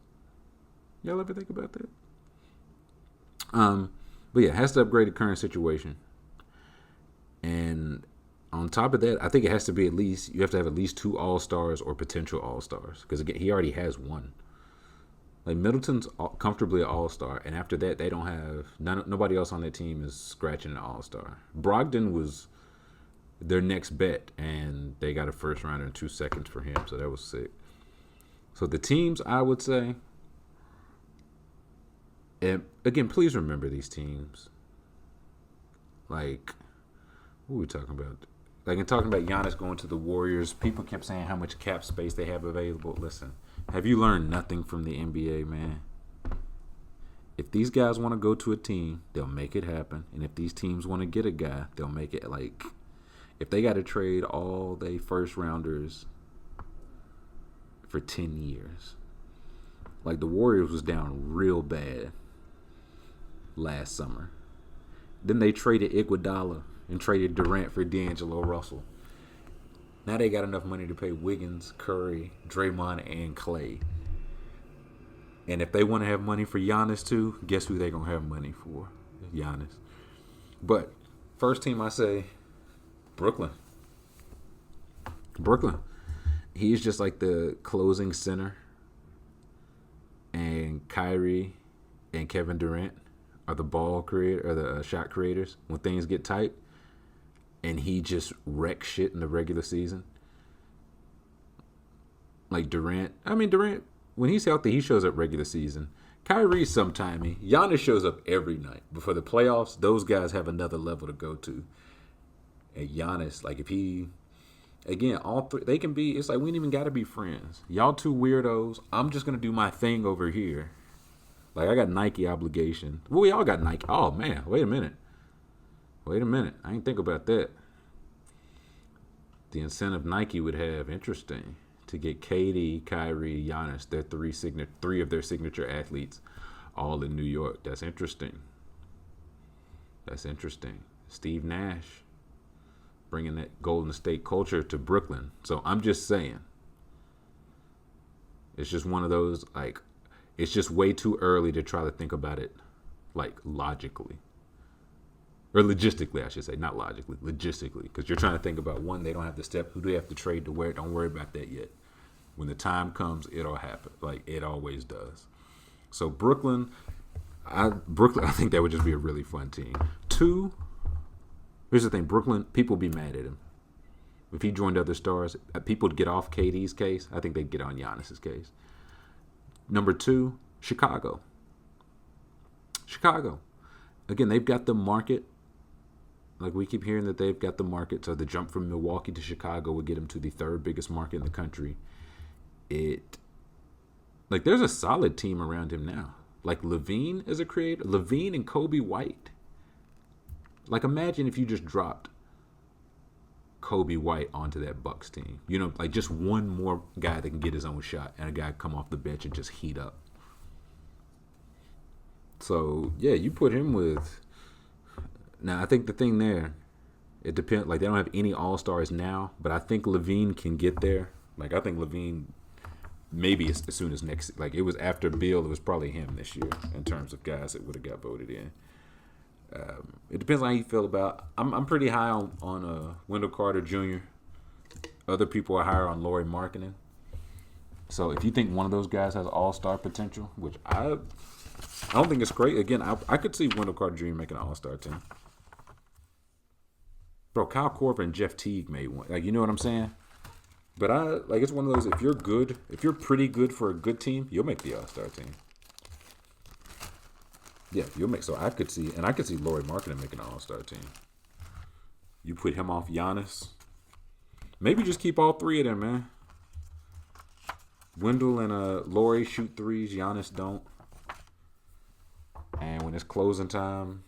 Y'all ever think about that? But yeah, it has to upgrade the current situation. And on top of that, I think it has to be you have to have at least 2 All-Stars or potential All-Stars. Because again, he already has 1. Like, Middleton's comfortably an All-Star. And after that, they don't have, nobody else on that team is scratching an All-Star. Brogdon was their next bet. And they got a first rounder and 2 seconds for him. So that was sick. So the teams, I would say, and again, please remember these teams. Like, what are we talking about? Like, in talking about Giannis going to the Warriors, people kept saying how much cap space they have available. Listen, have you learned nothing from the NBA, man? If these guys want to go to a team, they'll make it happen. And if these teams want to get a guy, they'll make it. Like, if they got to trade all they first rounders for 10 years. Like, the Warriors was down real bad last summer. Then they traded Iguodala and traded Durant for D'Angelo Russell. Now they got enough money to pay Wiggins, Curry, Draymond, and Clay. And if they want to have money for Giannis too, guess who they going to have money for? Giannis. But first team I say, Brooklyn. He's just like the closing center. And Kyrie and Kevin Durant are the ball creator or the shot creators when things get tight. And he just wrecks shit in the regular season. like Durant. I mean, Durant, when he's healthy, he shows up regular season. Kyrie sometimey. Giannis shows up every night. But for the playoffs, those guys have another level to go to. And Giannis, like if he, again, all three, they can be, it's like we ain't even got to be friends. Y'all two weirdos. I'm just going to do my thing over here. Like I got Nike obligation. Well, we all got Nike. Oh, man. Wait a minute. I ain't think about that. The incentive Nike would have, interesting, to get KD, Kyrie, Giannis, their three of their signature athletes, all in New York. That's interesting. Steve Nash bringing that Golden State culture to Brooklyn. So I'm just saying, it's just one of those, like, it's just way too early to try to think about it, like, logically. Or logistically, I should say. Not logically, logistically. Because you're trying to think about, one, they don't have to step. Who do they have to trade to where? Don't worry about that yet. When the time comes, it'll happen. Like it always does. So Brooklyn, I think that would just be a really fun team. 2, here's the thing. Brooklyn, people be mad at him. If he joined other stars, people would get off KD's case. I think they'd get on Giannis's case. Number 2, Chicago. Again, they've got the market. Like we keep hearing that they've got the market. So the jump from Milwaukee to Chicago would get them to the 3rd biggest market in the country. Like there's a solid team around him now. Like Levine is a creator. Levine and Kobe White. Like imagine if you just dropped Kobe White onto that Bucks team. You know, like just one more guy that can get his own shot and a guy come off the bench and just heat up. So yeah, you put him with. Now I think the thing there, it depends. Like they don't have any all-stars now, but I think Levine can get there. Like I think Levine, maybe as soon as next. Like it was after Bill, it was probably him this year in terms of guys that would have got voted in. It depends on how you feel about. I'm pretty high on Wendell Carter Jr. Other people are higher on Lauri Markkanen. So if you think one of those guys has all-star potential, which I don't think it's great. Again, I could see Wendell Carter Jr. making an all-star team. Bro, Kyle Korver and Jeff Teague made one. Like, you know what I'm saying? But it's one of those, if you're pretty good for a good team, you'll make the all-star team. Yeah, you'll make. So I could see Lauri Markkanen making an all-star team. You put him off Giannis. Maybe just keep all 3 of them, man. Wendell and Lauri shoot threes. Giannis don't. And when it's closing time,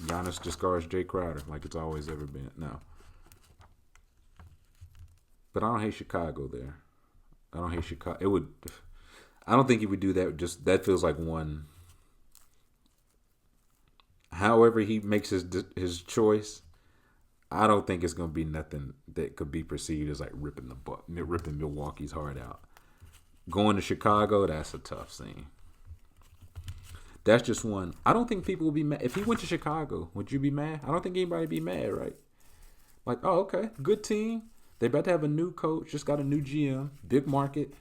Giannis just guards Jay Crowder like it's always ever been. No. But I don't hate Chicago there. I don't hate Chicago. I don't think he would do that. Just that feels like one. However he makes his choice, I don't think it's gonna be nothing that could be perceived as like ripping Milwaukee's heart out. Going to Chicago, that's a tough scene. That's just one. I don't think people will be mad. If he went to Chicago, would you be mad? I don't think anybody would be mad, right? Like, oh, okay, good team. They about to have a new coach, just got a new GM, big market,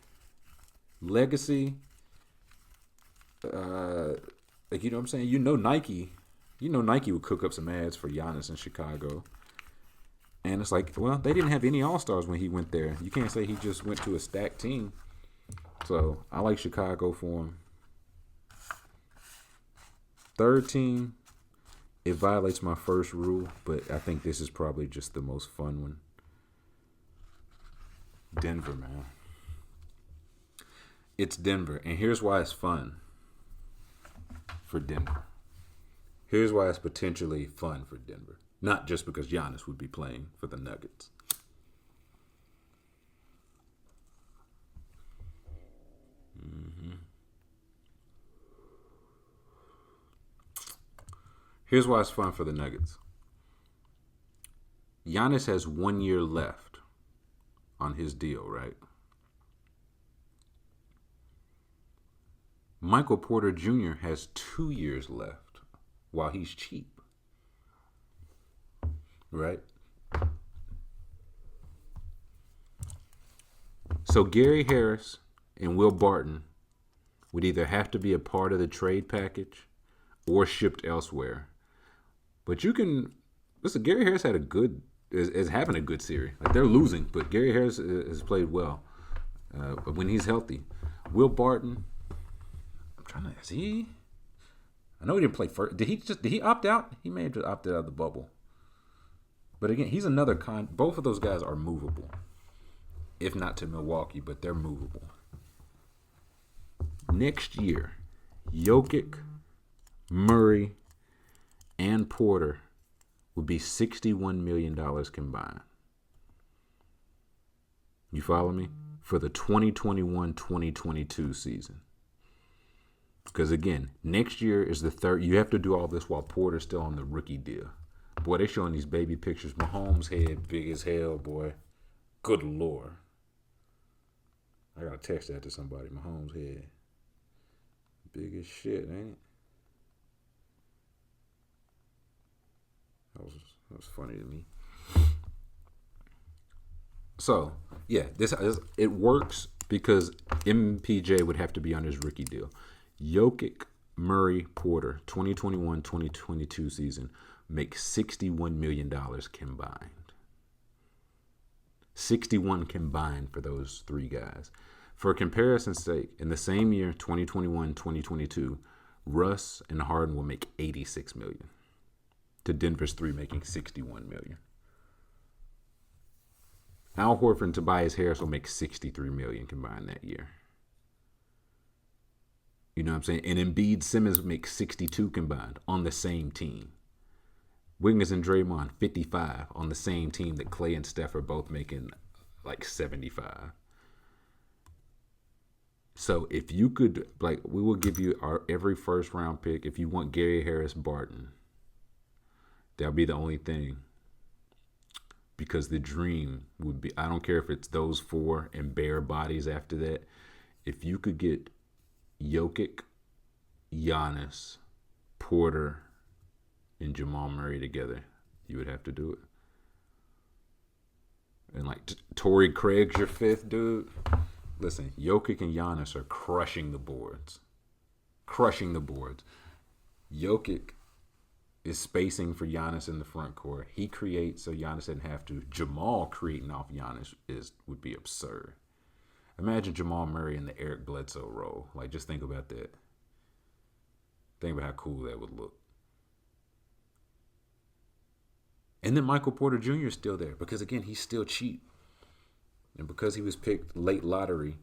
legacy. Like, you know what I'm saying? You know Nike would cook up some ads for Giannis in Chicago. And it's like, well, they didn't have any All-Stars when he went there. You can't say he just went to a stacked team. So I like Chicago for him. 3rd team, it violates my first rule, but I think this is probably just the most fun one. Denver, man. It's Denver, and here's why it's fun for Denver. Here's why it's potentially fun for Denver. Not just because Giannis would be playing for the Nuggets. Here's why it's fun for the Nuggets. Giannis has 1 year left on his deal, right? Michael Porter Jr. has 2 years left while he's cheap. Right? So Gary Harris and Will Barton would either have to be a part of the trade package or shipped elsewhere. But you can listen. Gary Harris is having a good series. Like they're losing, but Gary Harris has played well. when he's healthy. Will Barton, I'm trying to see. I know he didn't play first. Did he opt out? He may have just opted out of the bubble. But again, he's another both of those guys are movable. If not to Milwaukee, but they're movable. Next year, Jokic, Murray, and Porter would be $61 million combined. You follow me? For the 2021-2022 season. Because again, next year is the third. You have to do all this while Porter's still on the rookie deal. Boy, they showing these baby pictures. Mahomes' head big as hell, boy. Good Lord. I gotta text that to somebody. Mahomes' head. Big as shit, ain't it? That was funny to me. So, yeah, it works because MPJ would have to be on his rookie deal. Jokic, Murray, Porter, 2021-2022 season make $61 million combined. 61 combined for those three guys. For comparison's sake, in the same year, 2021-2022, Russ and Harden will make $86 million. To Denver's three making $61 million. Al Horford and Tobias Harris will make $63 million combined that year. You know what I'm saying? And Embiid, Simmons make 62 combined on the same team. Wiggins and Draymond, 55 on the same team that Clay and Steph are both making like 75. So if you could, like, we will give you our every first round pick. If you want Gary Harris Barton, that'll be the only thing. Because the dream would be, I don't care if it's those four and bare bodies after that. If you could get Jokic, Giannis, Porter, and Jamal Murray together, you would have to do it. And like Torrey Craig's your fifth dude. Listen, Jokic and Giannis are crushing the boards. Crushing the boards. Jokic is spacing for Giannis in the front court. He creates so Giannis doesn't have to. Jamal creating off Giannis would be absurd. Imagine Jamal Murray in the Eric Bledsoe role. Like, just think about that. Think about how cool that would look. And then Michael Porter Jr. is still there because, again, he's still cheap. And because he was picked late lottery,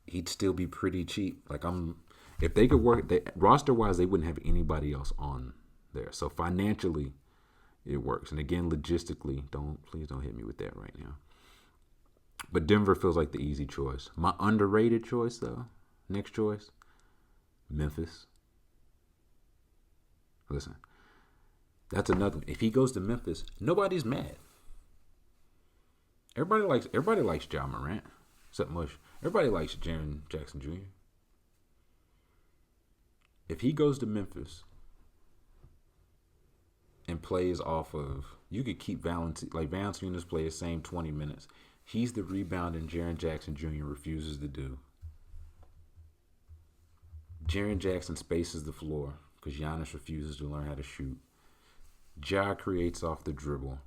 he'd still be pretty cheap. Like, if they could work, roster-wise, they wouldn't have anybody else on there. So financially, it works. And again, logistically, please don't hit me with that right now. But Denver feels like the easy choice. My underrated choice, though, next choice, Memphis. Listen, that's another one. If he goes to Memphis, nobody's mad. Everybody likes Ja Morant, except Mush. Everybody likes Jaren Jackson Jr. If he goes to Memphis and plays off of, you could keep Valanciunas play the same 20 minutes. He's the rebounding Jaren Jackson Jr. refuses to do. Jaren Jackson spaces the floor because Giannis refuses to learn how to shoot. Ja creates off the dribble.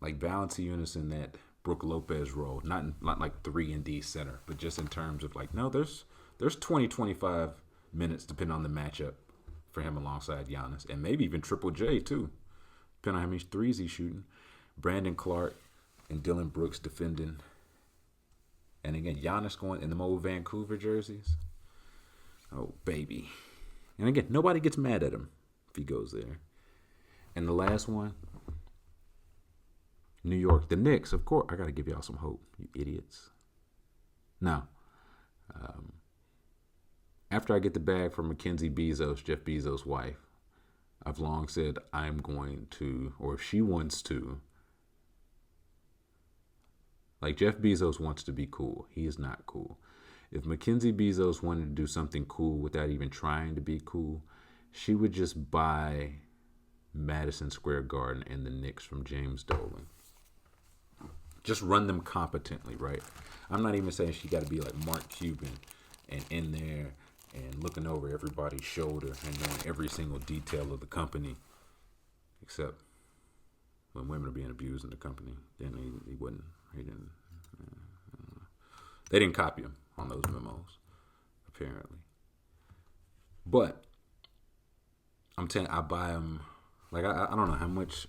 Like Valanciunas in that Brook Lopez role, not like 3-and-D center, but just in terms of like, no, there's 20, 25 minutes depending on the matchup for him alongside Giannis, and maybe even Triple J too, depending on how many threes he's shooting. Brandon Clark and Dylan Brooks defending, and again Giannis going in the old Vancouver jerseys. Oh baby, and again nobody gets mad at him if he goes there. And the last one, New York, the Knicks. Of course, I got to give y'all some hope, you idiots. Now, after I get the bag from Mackenzie Bezos, Jeff Bezos' wife, I've long said I'm going to, or if she wants to, like Jeff Bezos wants to be cool. He is not cool. If Mackenzie Bezos wanted to do something cool without even trying to be cool, she would just buy Madison Square Garden and the Knicks from James Dolan. Just run them competently, right? I'm not even saying she got to be like Mark Cuban and in there and looking over everybody's shoulder and knowing every single detail of the company, except when women are being abused in the company. Then he didn't. They didn't copy him on those memos, apparently. But I'm telling you, I buy them. Like, I don't know how much.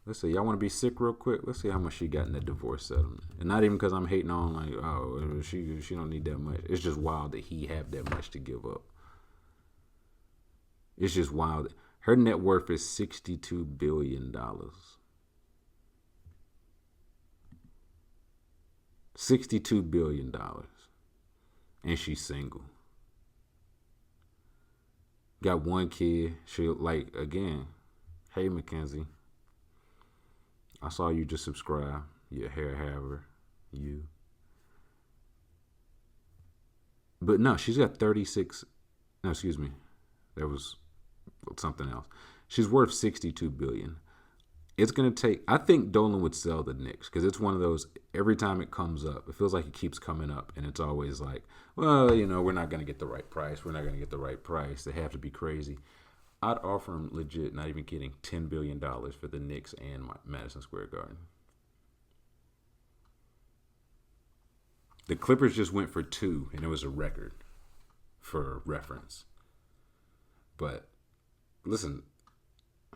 Let's see. Y'all want to be sick real quick? Let's see how much she got in that divorce settlement. And not even because I'm hating on, like, oh, she don't need that much. It's just wild that he have that much to give up. It's just wild. Her net worth is $62 billion. $62 billion. And she's single. Got one kid. She, like, again, hey, Mackenzie. I saw you just subscribe. You a hair haver. You. But no, she's got 36. No, excuse me. There was something else. She's worth $62 billion. It's going to take, I think Dolan would sell the Knicks because it's one of those, every time it comes up, it feels like it keeps coming up. And it's always like, well, you know, we're not going to get the right price. We're not going to get the right price. They have to be crazy. I'd offer him legit, not even kidding, $10 billion for the Knicks and Madison Square Garden. The Clippers just went for 2, and it was a record for reference. But listen,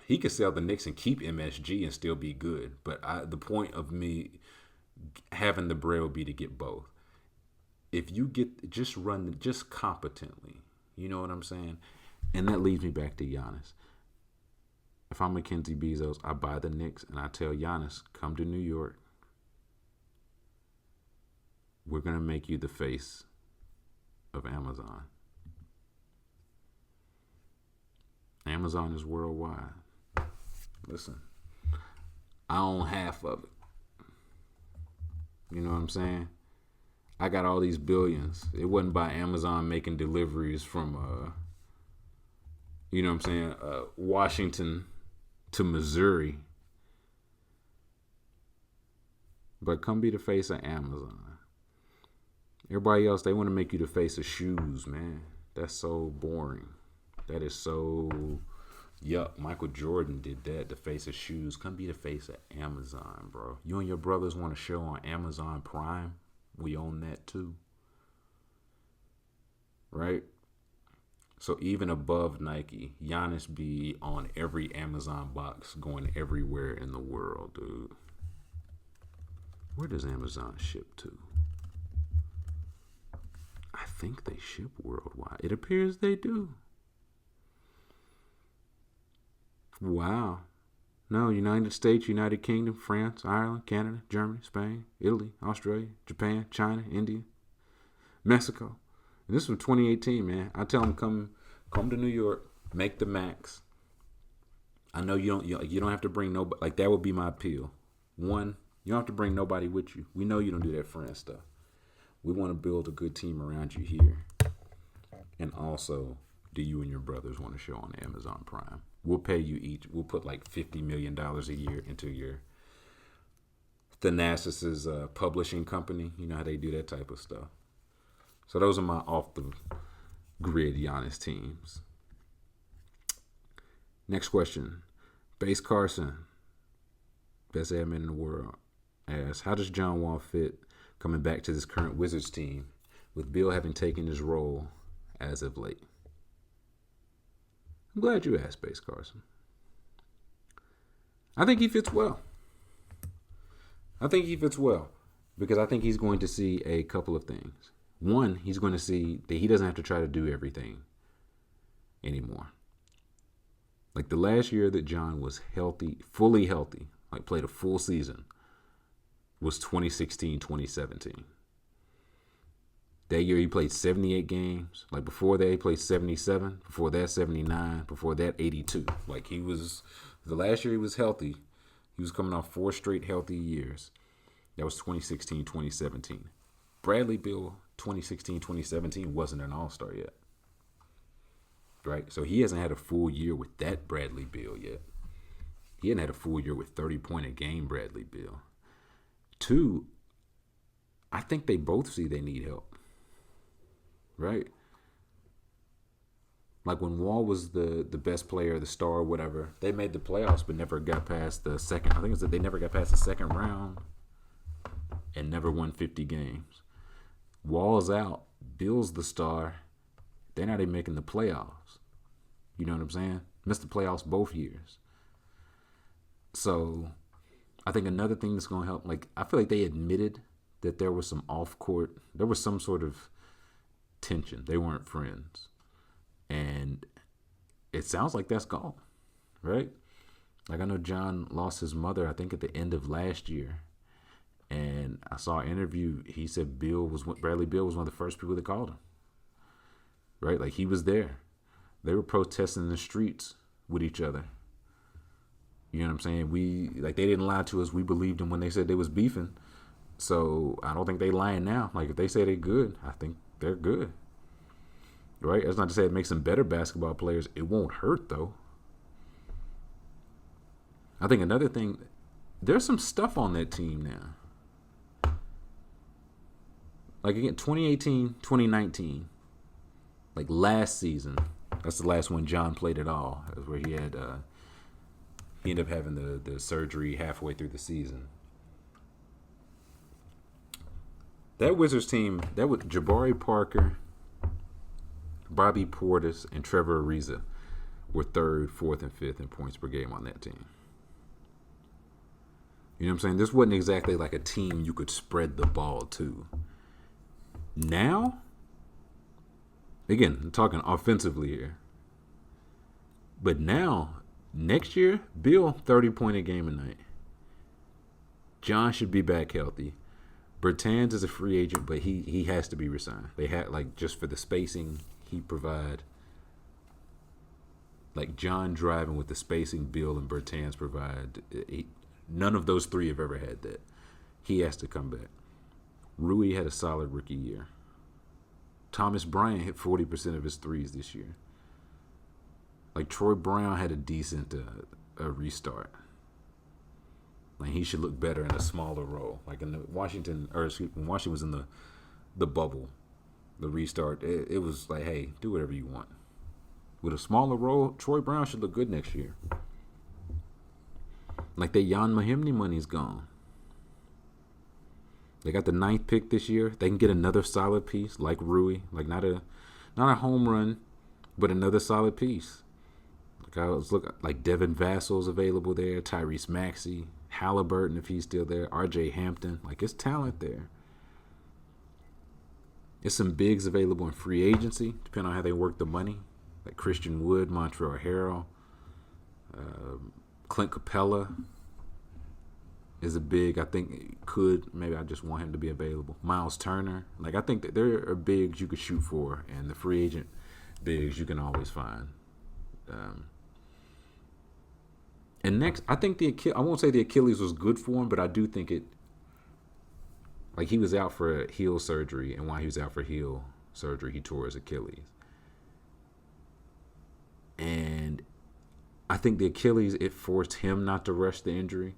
he could sell the Knicks and keep MSG and still be good. But the point of me having the bread would be to get both. If you get just competently, you know what I'm saying? And that leads me back to Giannis. If I'm Mackenzie Bezos, I buy the Knicks and I tell Giannis, come to New York. We're going to make you the face of Amazon. Amazon is worldwide. Listen, I own half of it. You know what I'm saying? I got all these billions. It wasn't by Amazon making deliveries from, you know what I'm saying, Washington to Missouri. But come be the face of Amazon. Everybody else, they want to make you the face of shoes, man. That's so boring. That is so, yuck. Michael Jordan did that, the face of shoes. Come be the face of Amazon, bro. You and your brothers want a show on Amazon Prime? We own that too. Right? So even above Nike, Giannis be on every Amazon box going everywhere in the world, dude. Where does Amazon ship to? I think they ship worldwide. It appears they do. Wow. No, United States, United Kingdom, France, Ireland, Canada, Germany, Spain, Italy, Australia, Japan, China, India, Mexico. And this is from 2018, man. I tell them come to New York, make the max. I know you don't have to bring nobody. Like, that would be my appeal. One, you don't have to bring nobody with you. We know you don't do that friend stuff. We want to build a good team around you here. And also, do you and your brothers want to show on Amazon Prime? We'll pay you each. We'll put like $50 million a year into your Thanasis' publishing company. You know how they do that type of stuff. So those are my off the grid Giannis teams. Next question. Base Carson, best admin in the world, asks, how does John Wall fit coming back to this current Wizards team with Bill having taken his role as of late? I'm glad you asked, Base Carson. I think he fits well. Because I think he's going to see a couple of things. One, he's going to see that he doesn't have to try to do everything anymore. Like the last year that John was healthy, fully healthy, like played a full season, was 2016-2017. That year he played 78 games. Like before that he played 77. Before that 79. Before that 82. Like the last year he was healthy. He was coming off 4 straight healthy years. That was 2016-2017. Bradley Beal 2016-2017 wasn't an all-star yet. Right? So he hasn't had a full year with that Bradley Beal yet. He hadn't had a full year with 30-point-a-game Bradley Beal. 2, I think they both see they need help. Right? Like when Wall was the best player, the star, or whatever, they made the playoffs but never got past the second. I think it was that they never got past the second round and never won 50 games. Wall's out. Bill's the star. They're not even making the playoffs. You know what I'm saying? Missed the playoffs both years. So I think another thing that's going to help, like, I feel like they admitted that there was some there was some sort of tension. They weren't friends. And it sounds like that's gone, right? Like, I know John lost his mother, I think, at the end of last year. And I saw an interview. He said Bradley Beal was one of the first people that called him, right? Like, he was there. They were protesting in the streets with each other. You know what I'm saying? They didn't lie to us. We believed them when they said they was beefing. So I don't think they lying now. Like, if they say they're good, I think they're good. Right? That's not to say it makes them better basketball players. It won't hurt, though. I think another thing, there's some stuff on that team now. Like, again, 2018, 2019, like last season, that's the last one John played at all. That's where he ended up having the surgery halfway through the season. That Wizards team, that was Jabari Parker, Bobby Portis, and Trevor Ariza were 3rd, 4th, and 5th in points per game on that team. You know what I'm saying? This wasn't exactly like a team you could spread the ball to. Now, again, I'm talking offensively here. But now, next year, Bill, 30-point a game a night. John should be back healthy. Bertans is a free agent, but he has to be resigned. They had, like, just for the spacing he provide. Like, John driving with the spacing Bill and Bertans provide. None of those three have ever had that. He has to come back. Rui had a solid rookie year. Thomas Bryant hit 40% of his threes this year. Like, Troy Brown had a decent restart. Like, he should look better in a smaller role. Like, in the when Washington was in the bubble, the restart, it was like, hey, do whatever you want. With a smaller role, Troy Brown should look good next year. Like, that Jan Mahimni money's gone. They got the 9th pick this year. They can get another solid piece like Rui. Like, not a home run, but another solid piece. Like, I was looking, like, Devin Vassal's available there, Tyrese Maxey, Halliburton if he's still there, RJ Hampton. Like, it's talent there. It's some bigs available in free agency, depending on how they work the money. Like Christian Wood, Montreal Harrell, Clint Capella is a big. I think maybe I just want him to be available. Miles Turner. Like, I think that there are bigs you could shoot for, and the free agent bigs you can always find. And next, I think I won't say the Achilles was good for him, but I do think it. Like, he was out for heel surgery, and while he was out for heel surgery, he tore his Achilles. And I think the Achilles, it forced him not to rush the injury.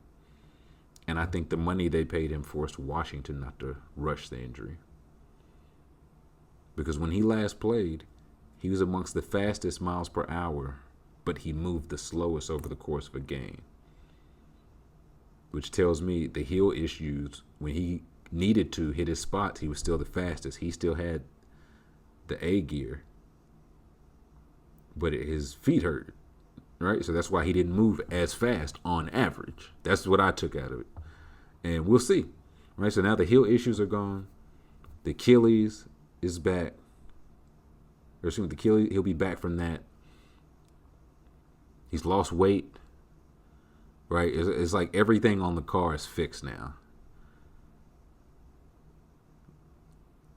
And I think the money they paid him forced Washington not to rush the injury. Because when he last played, he was amongst the fastest miles per hour, but he moved the slowest over the course of a game. Which tells me the heel issues, when he needed to hit his spots, he was still the fastest. He still had the A gear, but his feet hurt, right? So that's why he didn't move as fast on average. That's what I took out of it. And we'll see, right? So now the heel issues are gone. The Achilles is back. Or excuse me, the Achilles, he'll be back from that. He's lost weight, right? It's like everything on the car is fixed now.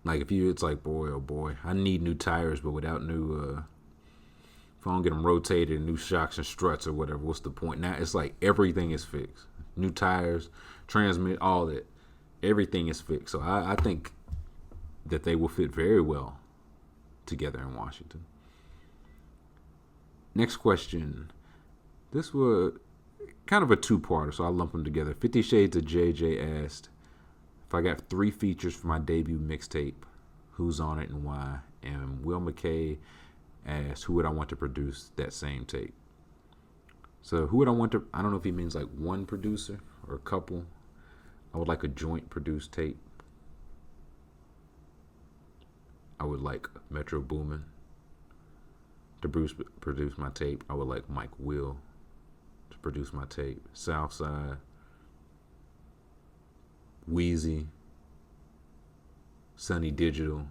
Like, it's like, boy, oh boy, I need new tires, but without new, if I don't get them rotated, new shocks and struts or whatever, what's the point? Now it's like everything is fixed. New tires, transmit, all that. Everything is fixed. So I think that they will fit very well together in Washington. Next question. This was kind of a two-parter, so I'll lump them together. 50 Shades of JJ asked if I got 3 features for my debut mixtape, who's on it and why. And Will McKay asked who would I want to produce that same tape. So who would I want to, I don't know if he means like one producer or a couple. I would like a joint produced tape. I would like Metro Boomin to produce my tape. I would like Mike Will to produce my tape. Southside, Wheezy, Sunny Digital.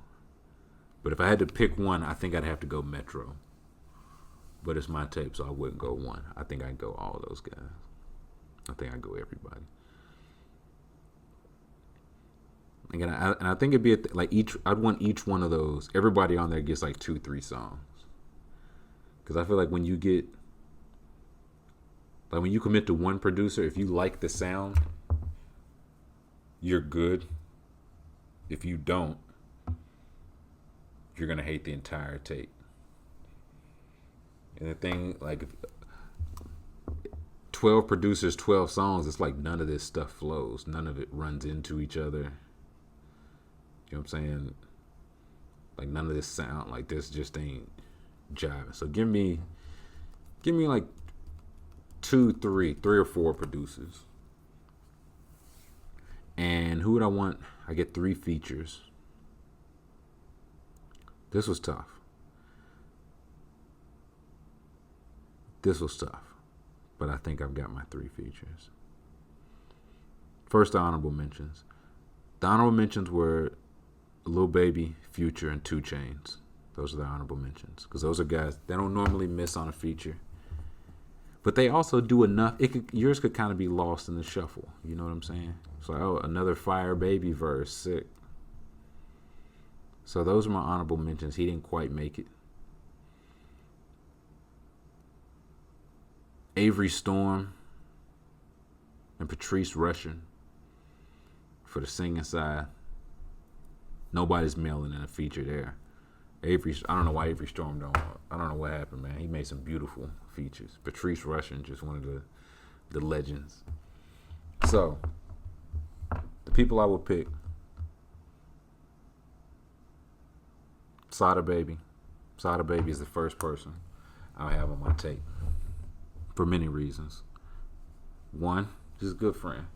But if I had to pick one, I think I'd have to go Metro. But it's my tape, so I wouldn't go one. I think I'd go all those guys. I think I'd go everybody. Again, I think it'd be like I'd want each one of those. Everybody on there gets like 2-3 songs. Because I feel like when you commit to one producer, if you like the sound, you're good. If you don't, you're gonna hate the entire tape. And the thing, like, 12 producers, 12 songs, it's like none of this stuff flows. None of it runs into each other. You know what I'm saying? Like, none of this sound, like, this just ain't jiving. So give me like 3 or 4 producers. And who would I want? I get 3 features. This was tough. But I think I've got my 3 features. First, the honorable mentions. The honorable mentions were Lil Baby, Future, and 2 Chainz. Those are the honorable mentions. Because those are guys, they don't normally miss on a feature. But they also do enough. Yours could kind of be lost in the shuffle. You know what I'm saying? It's like, oh, another Fire Baby verse. Sick. So those are my honorable mentions. He didn't quite make it. Avery Storm and Patrice Rushen for the singing side. Nobody's mailing in a feature there. I don't know why Avery Storm I don't know what happened, man. He made some beautiful features. Patrice Rushen, just one of the legends. So, the people I would pick. Sada Baby. Sada Baby is the first person I'll have on my tape. For many reasons. 1, he's a good friend.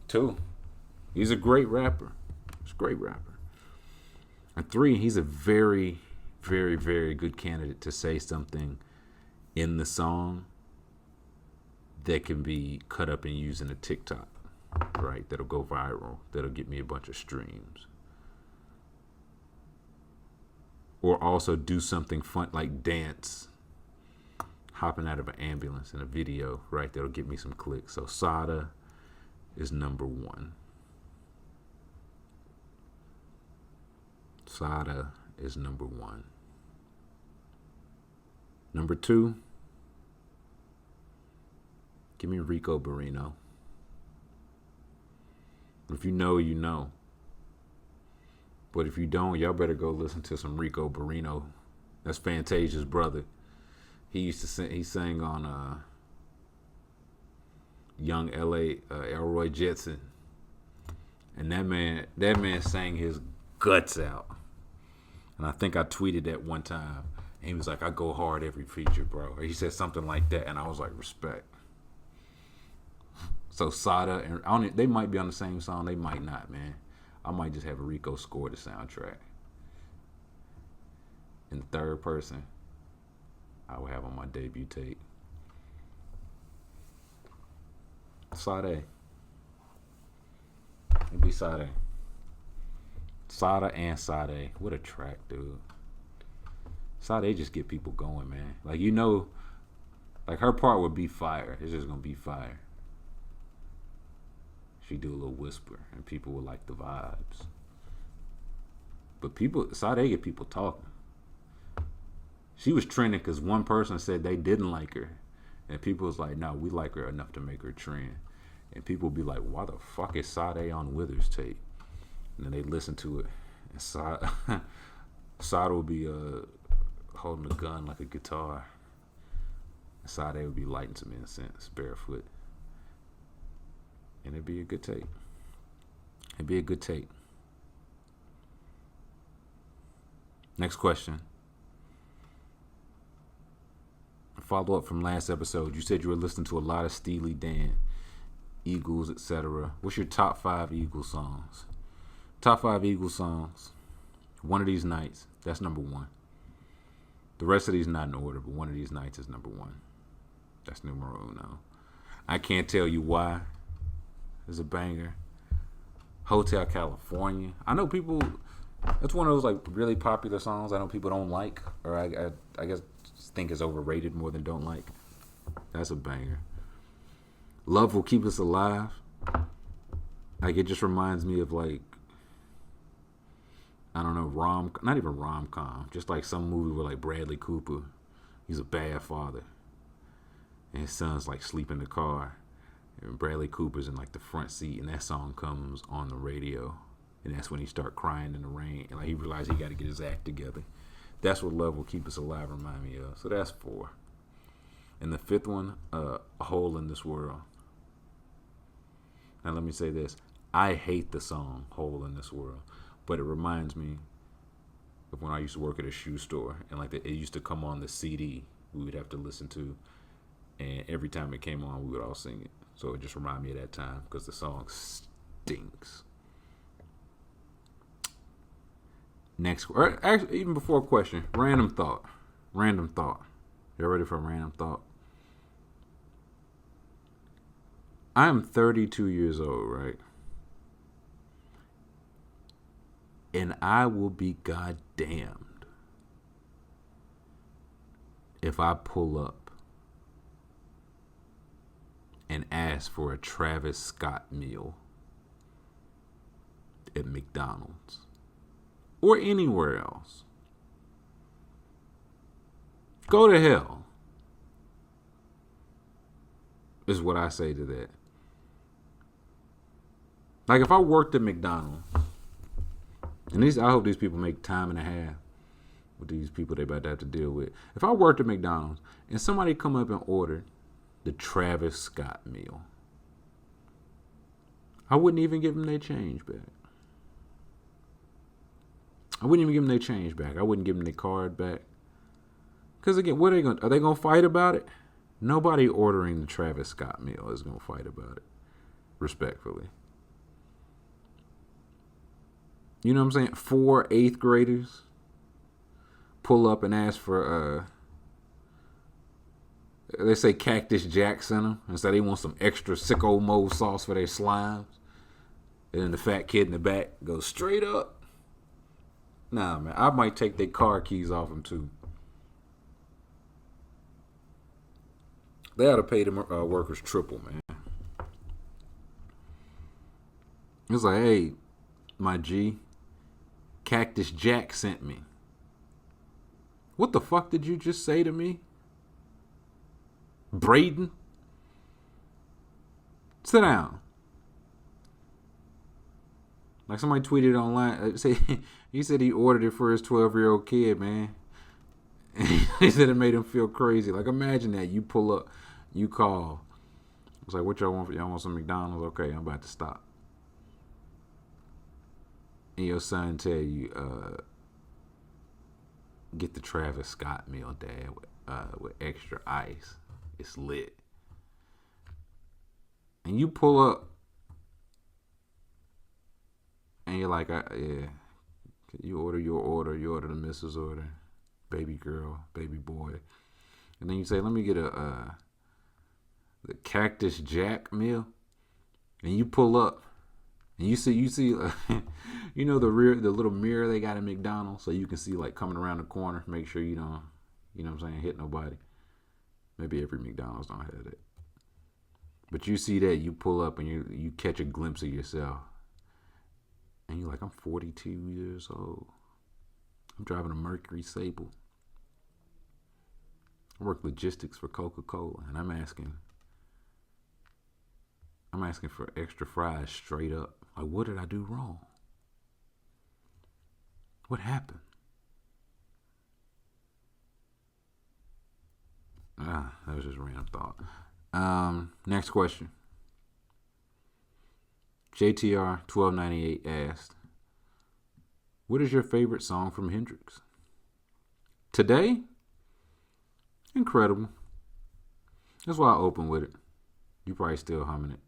2, he's a great rapper. He's a great rapper. And 3, he's a very, very, very good candidate to say something in the song that can be cut up and used in a TikTok, right? That'll go viral. That'll get me a bunch of streams. Or also do something fun, like dance, hopping out of an ambulance in a video, right? That'll get me some clicks. So Sada is number 1. Sada is number 1. Number 2, give me Rico Barrino. If you know, you know. But if you don't, y'all better go listen to some Rico Barrino. That's Fantasia's brother. He used to sing. He sang on Young L.A. Elroy Jetson, and that man sang his guts out. And I think I tweeted that one time, and he was like, "I go hard every feature, bro." Or he said something like that, and I was like, "Respect." So Sada and they might be on the same song. They might not, man. I might just have Rico score the soundtrack. In third person, I will have on my debut tape Sade. It'd be Sade. Sada and Sade. What a track, dude. Sade just get people going, man. Like, you know, like her part would be fire. It's just gonna be fire. She do a little whisper and people would like the vibes. But Sade get people talking. She was trending because one person said they didn't like her. And people was like, no, we like her enough to make her trend. And people would be like, why the fuck is Sade on Withers tape? And then they listen to it. And Sade would be holding a gun like a guitar. And Sade would be lighting some incense, barefoot. And it'd be a good tape. It'd be a good tape. Next question. Follow up from last episode. You said you were listening to a lot of Steely Dan, Eagles, etc. What's your top 5 Eagles songs? Top 5 Eagles songs. One of These Nights, that's number one. The rest of these not in order, but One of These Nights is number one. That's numero uno. I Can't Tell You Why is a banger. Hotel California. I know people, that's one of those like really popular songs I know people don't like, or I guess think is overrated more than don't like. That's a banger. Love Will Keep Us Alive. Like, it just reminds me of like, I don't know, not even rom-com, just like some movie where like Bradley Cooper, he's a bad father, and his son's like sleep in the car, and Bradley Cooper's in like the front seat, and that song comes on the radio, and that's when he start crying in the rain, and like he realized he got to get his act together. That's what Love Will Keep Us Alive remind me of. So that's 4. And the 5th one, A Hole in This World. Now let me say this: I hate the song "Hole in This World," but it reminds me of when I used to work at a shoe store, and like it used to come on the CD we would have to listen to, and every time it came on, we would all sing it. So it just reminded me of that time because the song stinks. Next, or actually, even before question, random thought. You ready for a random thought? I am 32 years old, right? And I will be goddamned if I pull up and ask for a Travis Scott meal at McDonald's or anywhere else. Go to hell, is what I say to that. Like, if I worked at McDonald's, and I hope these people make time and a half with these people they about to have to deal with. If I worked at McDonald's and somebody come up and ordered the Travis Scott meal, I wouldn't even give them their change back. I wouldn't give them their card back. Because again, what are they gonna fight about it? Nobody ordering the Travis Scott meal is gonna fight about it, respectfully. You know what I'm saying? 4 8th graders pull up and ask for they say Cactus Jack Center and say they want some extra sicko mode sauce for their slimes. And then the fat kid in the back goes straight up. Nah, man, I might take their car keys off them too. They ought to pay the workers triple, man. It's like, hey, my G, Cactus Jack sent me. What the fuck did you just say to me? Braden? Sit down. Like somebody tweeted online, he said he ordered it for his 12-year-old kid, man. He said it made him feel crazy. Like, imagine that. You pull up, you call. It's like, what y'all want? Y'all want some McDonald's? Okay, I'm about to stop. And your son tell you, get the Travis Scott meal, Dad, with extra ice. It's lit. And you pull up, and you're like, yeah. You order your order. You order the missus order. Baby girl, baby boy. And then you say, let me get the Cactus Jack meal. And you pull up. And you see, you know the little mirror they got at McDonald's, so you can see like coming around the corner. Make sure you don't, you know what I'm saying, hit nobody. Maybe every McDonald's don't have that. But you see that, you pull up and you catch a glimpse of yourself. And you're like, I'm 42 years old. I'm driving a Mercury Sable. I work logistics for Coca-Cola, and I'm asking for extra fries straight up. Like, what did I do wrong? What happened? That was just a random thought. Next question. JTR 1298 asked, what is your favorite song from Hendrix? Today? Incredible. That's why I open with it. You probably still humming it.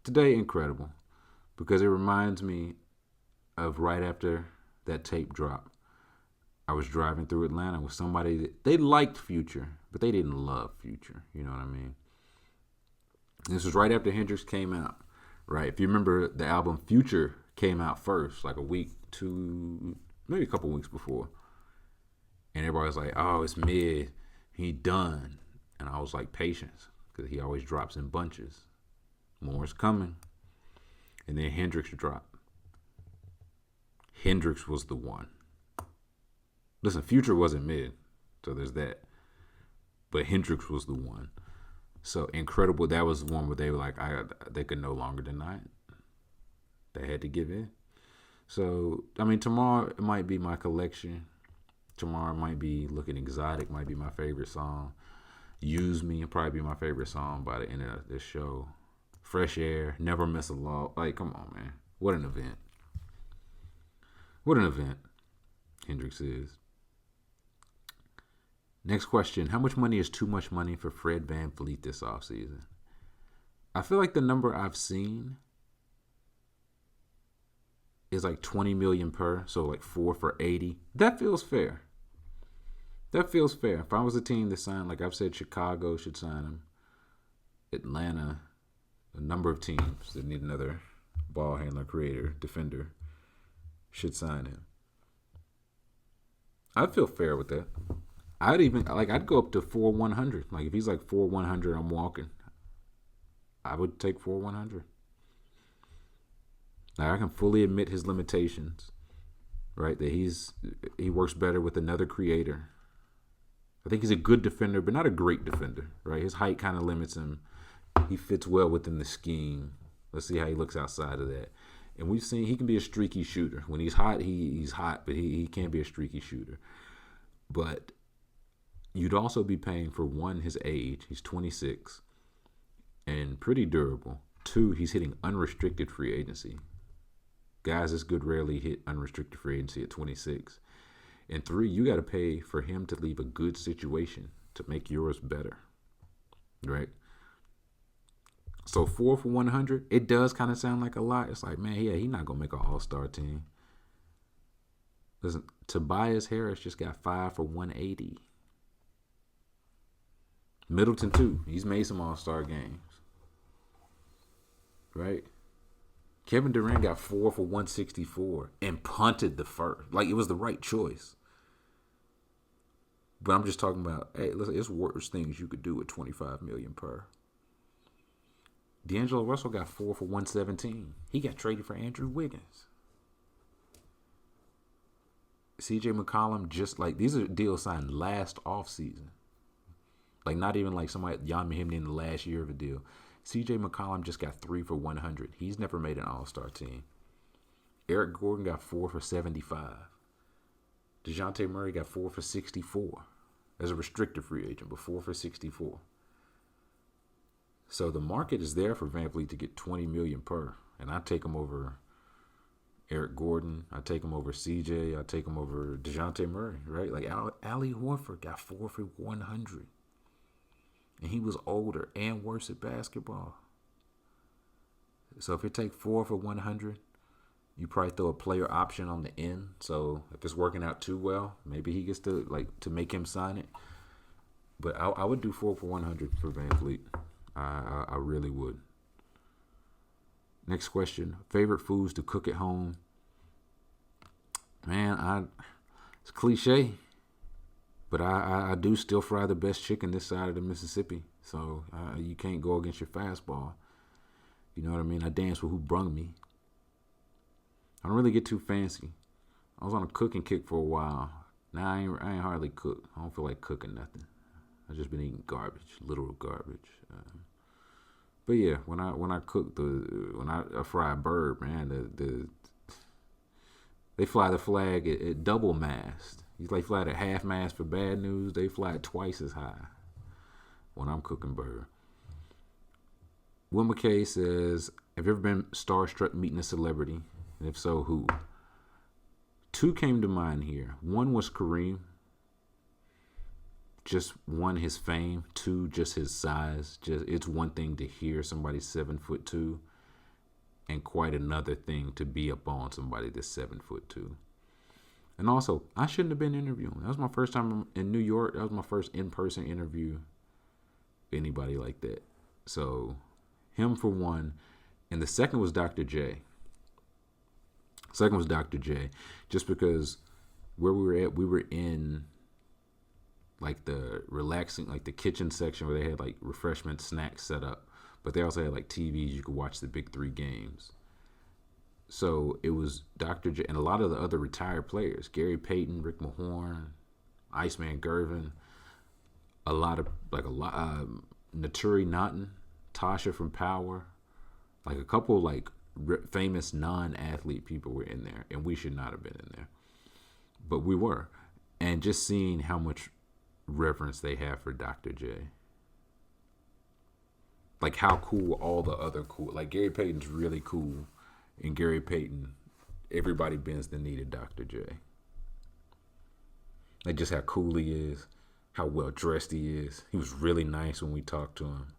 Today, Incredible. Because it reminds me of right after that tape dropped. I was driving through Atlanta with somebody that they liked Future, but they didn't love Future. You know what I mean? This was right after Hendrix came out, right? If you remember, the album Future came out first, like a week, maybe a couple weeks before. And everybody was like, oh, it's mid. He done. And I was like, patience, because he always drops in bunches. More's coming. And then Hendrix dropped. Hendrix was the one. Listen, Future wasn't mid, so there's that. But Hendrix was the one. So Incredible, that was the one where they were like, they could no longer deny it. They had to give in. So, I mean, Tomorrow it might be my collection. Tomorrow might be Looking Exotic, might be my favorite song. Use Me will probably be my favorite song by the end of this show. Fresh Air, Never Miss a Law. Like, come on, man. What an event. What an event Hendrix is. Next question. How much money is too much money for Fred VanVleet this offseason? I feel like the number I've seen is like 20 million per, so like 4 for 80. That feels fair. That feels fair. If I was a team that signed, like I've said, Chicago should sign him. Atlanta, a number of teams that need another ball handler, creator, defender should sign him. I'd feel fair with that. I'd go up to 4,100. Like if he's like 4,100, I'm walking. I would take 4,100. Now I can fully admit his limitations, right? That he works better with another creator. I think he's a good defender, but not a great defender, right? His height kind of limits him. He fits well within the scheme. Let's see how he looks outside of that. And we've seen he can be a streaky shooter. When he's hot, he's hot, but he can be a streaky shooter. But you'd also be paying for one, his age. He's 26 and pretty durable. 2, he's hitting unrestricted free agency. Guys this good rarely hit unrestricted free agency at 26. And 3, you got to pay for him to leave a good situation to make yours better, right? So 4 for 100, it does kind of sound like a lot. It's like, man, yeah, he's not going to make an all-star team. Listen, Tobias Harris just got 5 for 180. Middleton, too. He's made some all-star games, right? Kevin Durant got 4 for 164 and punted the first. Like, it was the right choice. But I'm just talking about, hey, listen, it's worse things you could do with $25 million per. D'Angelo Russell got 4 for 117. He got traded for Andrew Wiggins. CJ McCollum, just like, these are deals signed last offseason. Like, not even like somebody, Jan Mahimni in the last year of a deal. CJ McCollum just got 3 for 100. He's never made an all-star team. Eric Gordon got 4 for 75. DeJounte Murray got 4 for 64 as a restricted free agent, but 4 for 64. So the market is there for VanVleet to get $20 million per, and I take him over Eric Gordon. I take him over CJ. I take him over DeJounte Murray, right? Like Ali Horford got 4 for 100, and he was older and worse at basketball. So if it take 4 for 100, you probably throw a player option on the end. So if it's working out too well, maybe he gets to make him sign it. But I would do 4 for 100 for VanVleet. I really would. Next question. Favorite foods to cook at home? Man, it's cliche, but I do still fry the best chicken this side of the Mississippi. So you can't go against your fastball. You know what I mean? I dance with who brung me. I don't really get too fancy. I was on a cooking kick for a while. Now I ain't hardly cook. I don't feel like cooking nothing. I've just been eating garbage, literal garbage. But yeah, when I cook when I fry a bird, man, they fly the flag at double mast. You like fly at half mast for bad news. They fly it twice as high when I'm cooking bird. Will McKay says, "Have you ever been starstruck meeting a celebrity? And if so, who?" 2 came to mind here. 1 was Kareem. Just 1, his fame. 2, just his size. Just it's one thing to hear somebody 7'2" and quite another thing to be up on somebody that's 7'2". And also, I shouldn't have been interviewing. That was my first time in New York. That was my first in-person interview. Anybody like that. So, him for one. And the second was Dr. J. Just because where we were at, we were in like the relaxing, like the kitchen section where they had like refreshment snacks set up. But they also had like TVs you could watch the big three games. So it was Dr. J and a lot of the other retired players, Gary Payton, Rick Mahorn, Iceman Gervin, Naturi Naughton, Tasha from Power, like a couple like famous non-athlete people were in there, and we should not have been in there, but we were. And just seeing how much reverence they have for Dr. J, like how cool all the other cool, like Gary Payton's really cool. And Gary Payton, everybody bends the knee to Dr. J. Like just how cool he is, how well dressed he is. He was really nice when we talked to him.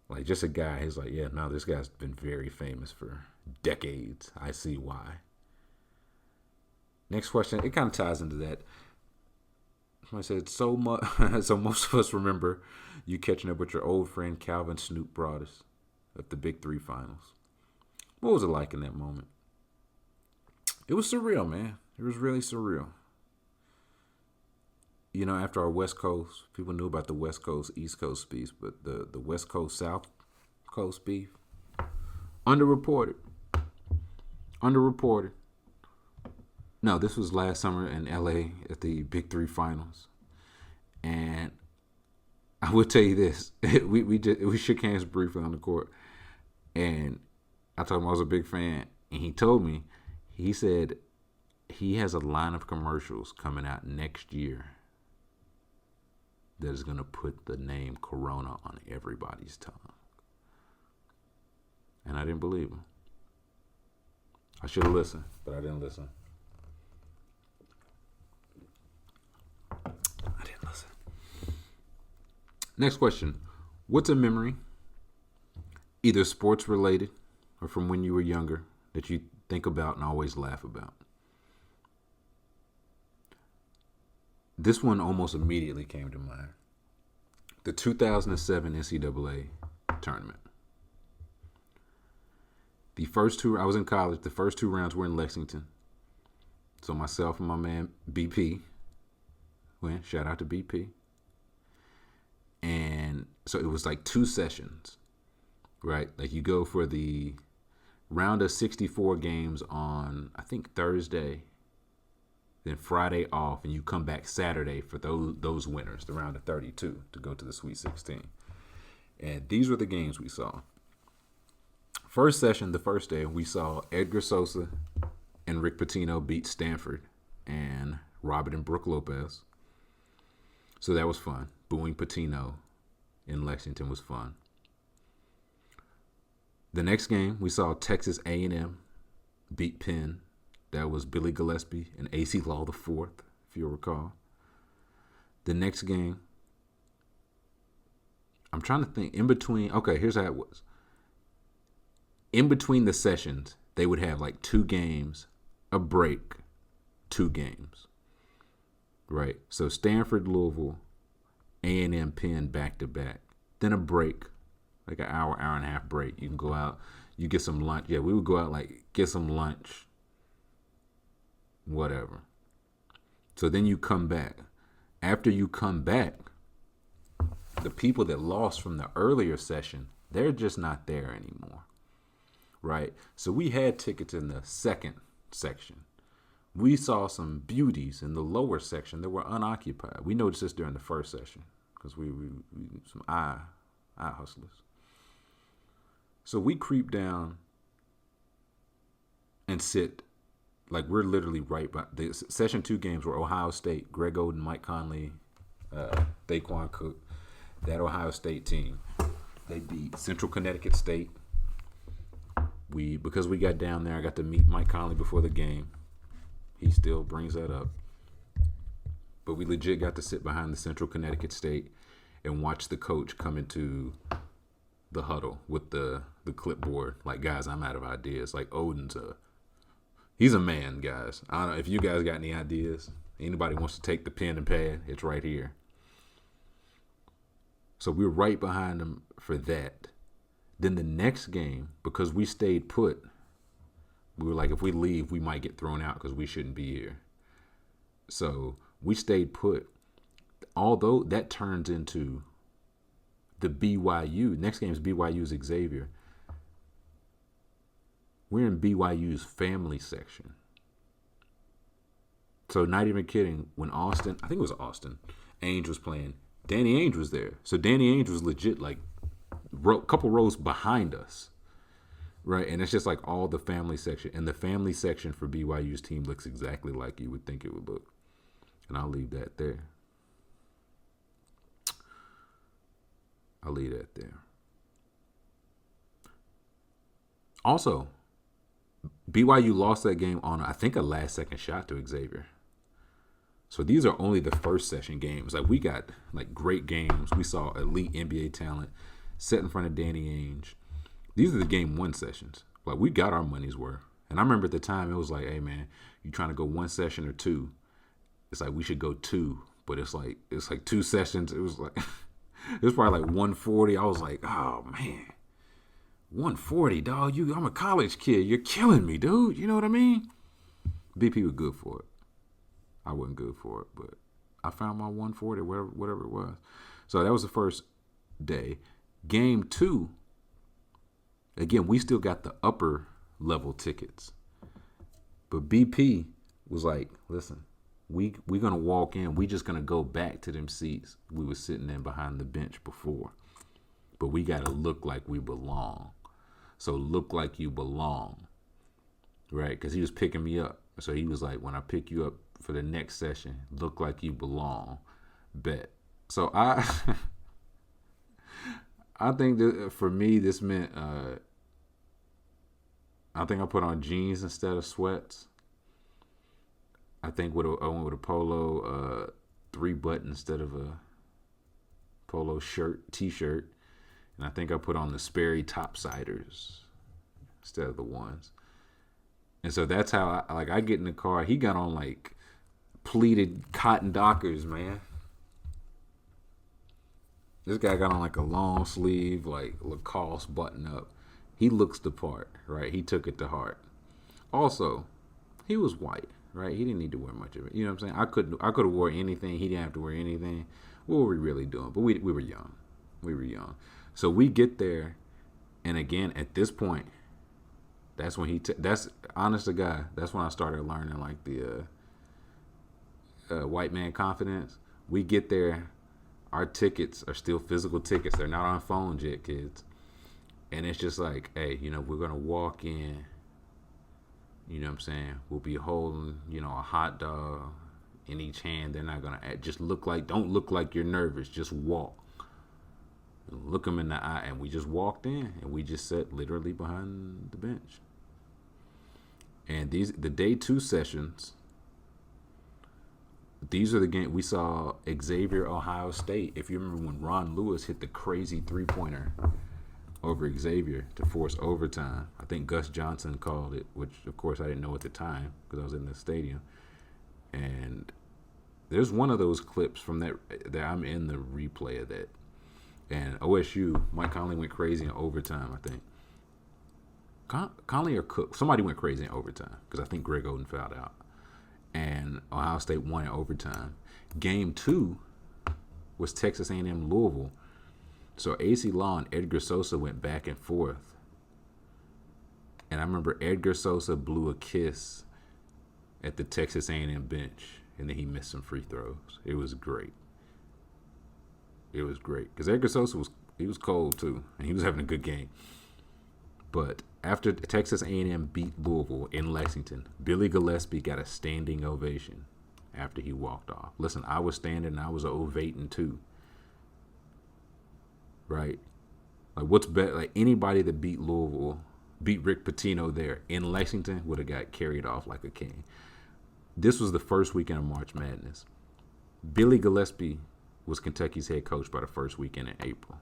Like just a guy, he's like, yeah, no, this guy's been very famous for decades. I see why. Next question, it kind of ties into that. I said, so most of us remember you catching up with your old friend Calvin Snoop Broadus at the Big Three Finals. What was it like in that moment? It was surreal, man. It was really surreal. You know, after our West Coast, people knew about the West Coast, East Coast beef, but the West Coast, South Coast beef, underreported. No, this was last summer in LA at the Big Three Finals. And I will tell you this. We shook hands briefly on the court. And I told him I was a big fan, and he told me, he said he has a line of commercials coming out next year that is going to put the name Corona on everybody's tongue. And I didn't believe him. I should have listened, but I didn't listen. Next question. What's a memory, either sports related or from when you were younger, that you think about and always laugh about? This one almost immediately came to mind. The 2007 NCAA tournament. The first two, I was in college, the first two rounds were in Lexington. So myself and my man BP went, shout out to BP. And so it was like two sessions, right? Like you go for the round of 64 games on, I think, Thursday, then Friday off, and you come back Saturday for those winners, the round of 32, to go to the Sweet 16. And these were the games we saw. First session, the first day, we saw Edgar Sosa and Rick Pitino beat Stanford and Robert and Brooke Lopez. So that was fun. Booing Pitino in Lexington was fun. The next game, we saw Texas A&M beat Penn. That was Billy Gillespie and A.C. Law IV, if you'll recall. The next game, I'm trying to think, in between, okay, here's how it was. In between the sessions, they would have like two games, a break, two games, right? So Stanford, Louisville, A&M, Penn, back-to-back. Then a break, like an hour and a half break. You can go out, you get some lunch. Yeah, we would go out, like, get some lunch, whatever. So then you come back. After you come back, the people that lost from the earlier session, they're just not there anymore, right? So we had tickets in the second section. We saw some beauties in the lower section that were unoccupied. We noticed this during the first session because we some eye hustlers. So we creep down and sit, like we're literally right by the session 2 games were Ohio State, Greg Oden, Mike Conley, Daquan Cook. That Ohio State team, they beat Central Connecticut State. Because we got down there, I got to meet Mike Conley before the game. He still brings that up. But we legit got to sit behind the Central Connecticut State and watch the coach come into the huddle with the clipboard. Like, guys, I'm out of ideas. Like, he's a man, guys. I don't know if you guys got any ideas. Anybody wants to take the pen and pad, it's right here. So we were right behind them for that. Then the next game, because we stayed put, we were like, if we leave, we might get thrown out because we shouldn't be here. So we stayed put. Although that turns into the BYU. Next game is BYU's Xavier. We're in BYU's family section. So not even kidding, when Austin, I think it was Austin, Ainge was playing, Danny Ainge was there. So Danny Ainge was legit like couple rows behind us. Right, and it's just like all the family section. And the family section for BYU's team looks exactly like you would think it would look. And I'll leave that there. Also, BYU lost that game on, I think, a last-second shot to Xavier. So these are only the first session games. Like, we got like great games. We saw elite NBA talent set in front of Danny Ainge. These are the game one sessions. Like, we got our money's worth. And I remember at the time, it was like, hey, man, you trying to go one session or two? It's like, we should go two. But it's like 2 sessions. It was like, it was probably like 140. I was like, oh, man, 140, dog. I'm a college kid. You're killing me, dude. You know what I mean? BP was good for it. I wasn't good for it, but I found my 140, whatever it was. So that was the first day. Game 2, again, we still got the upper level tickets. But BP was like, listen, we're going to walk in. We just going to go back to them seats we were sitting in behind the bench before. But we got to look like we belong. So look like you belong, right? Because he was picking me up. So he was like, when I pick you up for the next session, look like you belong. Bet. So I think that for me, this meant, I think I put on jeans instead of sweats. I think I went with a polo 3-button instead of a polo t-shirt. And I think I put on the Sperry topsiders instead of the ones. And so that's how I get in the car. He got on like pleated cotton Dockers, man. This guy got on like a long sleeve, like Lacoste button up. He looks the part, right? He took it to heart. Also, he was white, right? He didn't need to wear much of it. You know what I'm saying? I could have wore anything. He didn't have to wear anything. What were we really doing? But we were young. So we get there, and again, at this point, that's when that's honest to God, that's when I started learning like the white man confidence. We get there, our tickets are still physical tickets. They're not on phones yet, kids. And it's just like, hey, we're going to walk in, you know what I'm saying? We'll be holding, a hot dog in each hand. They're not going to just don't look like you're nervous. Just walk. Look them in the eye. And we just walked in, and we just sat literally behind the bench. And the day 2 sessions, these are the games we saw. Xavier, Ohio State. If you remember when Ron Lewis hit the crazy 3-pointer over Xavier to force overtime. I think Gus Johnson called it, which of course I didn't know at the time because I was in the stadium. And there's one of those clips from that I'm in the replay of that. And OSU, Mike Conley went crazy in overtime, I think. Conley or Cook, somebody went crazy in overtime because I think Greg Oden fouled out. And Ohio State won in overtime. Game 2 was Texas A&M Louisville. So AC Law and Edgar Sosa went back and forth. And I remember Edgar Sosa blew a kiss at the Texas A&M bench, and then he missed some free throws. It was great. Because Edgar Sosa was cold too, and he was having a good game. But after Texas A&M beat Louisville in Lexington, Billy Gillispie got a standing ovation after he walked off. Listen, I was standing and I was ovating too. Right? Like, what's better? Like, anybody that beat Louisville, beat Rick Pitino there in Lexington would have got carried off like a king. This was the first weekend of March Madness. Billy Gillispie was Kentucky's head coach by the first weekend in April.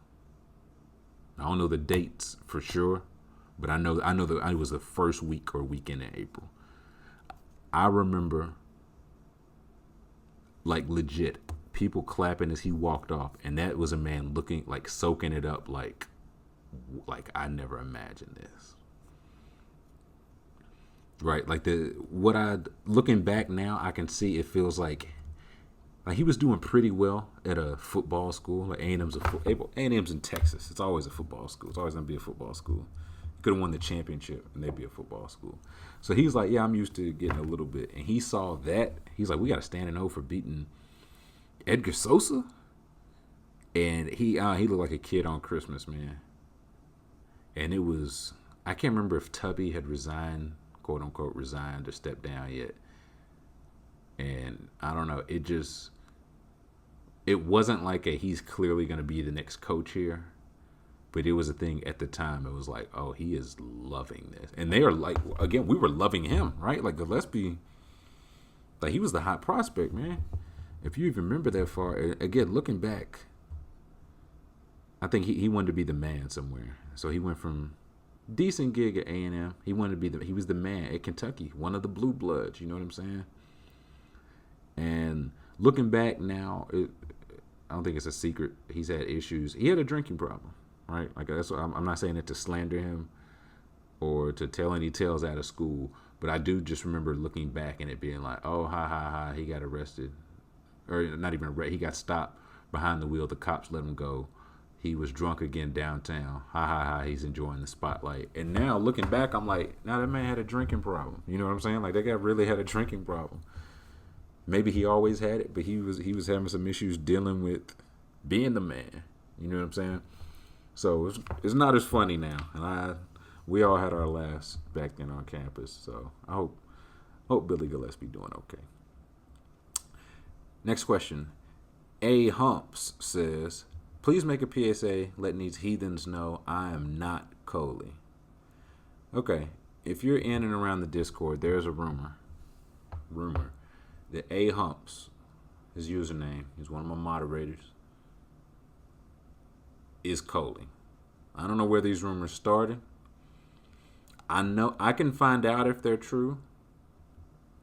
I don't know the dates for sure, but I know that it was the first week or weekend in April. I remember, like, legit people clapping as he walked off, and that was a man looking like soaking it up, like I never imagined this. Right, like looking back now, I can see it feels like he was doing pretty well at a football school. Like A&M's in Texas. It's always a football school. It's always gonna be a football school. Could have won the championship and they'd be a football school. So he's like, yeah, I'm used to getting a little bit. And he saw that. He's like, we got to stand and O for beating Edgar Sosa. And he looked like a kid on Christmas, man. And it was, I can't remember if Tubby had resigned, quote unquote, resigned or stepped down yet. And I don't know. It wasn't like he's clearly going to be the next coach here. But it was a thing at the time. It was like, oh, he is loving this. And they are like, again, we were loving him, right? Like Gillespie, like he was the hot prospect, man. If you even remember that far, again, looking back, I think he wanted to be the man somewhere. So he went from decent gig at A&M. He wanted to be he was the man at Kentucky, one of the blue bloods. You know what I'm saying? And looking back now, I don't think it's a secret. He's had issues. He had a drinking problem. Right, like that's what I'm not saying it to slander him or to tell any tales out of school, but I do just remember looking back and it being like, oh, ha, he got arrested, or not even arrested. He got stopped behind the wheel. The cops let him go. He was drunk again downtown. Ha, he's enjoying the spotlight. And now looking back, I'm like, now that man had a drinking problem. You know what I'm saying? Like that guy really had a drinking problem. Maybe he always had it, but he was having some issues dealing with being the man. You know what I'm saying? So it's not as funny now, and we all had our laughs back then on campus. So I hope Billy Gillespie doing okay. Next question, A Humps says, please make a PSA letting these heathens know I am not Coley. Okay, if you're in and around the Discord, there's a rumor that A Humps, his username, he's one of my moderators, is Coley. I don't know where these rumors started. I know I can find out if they're true.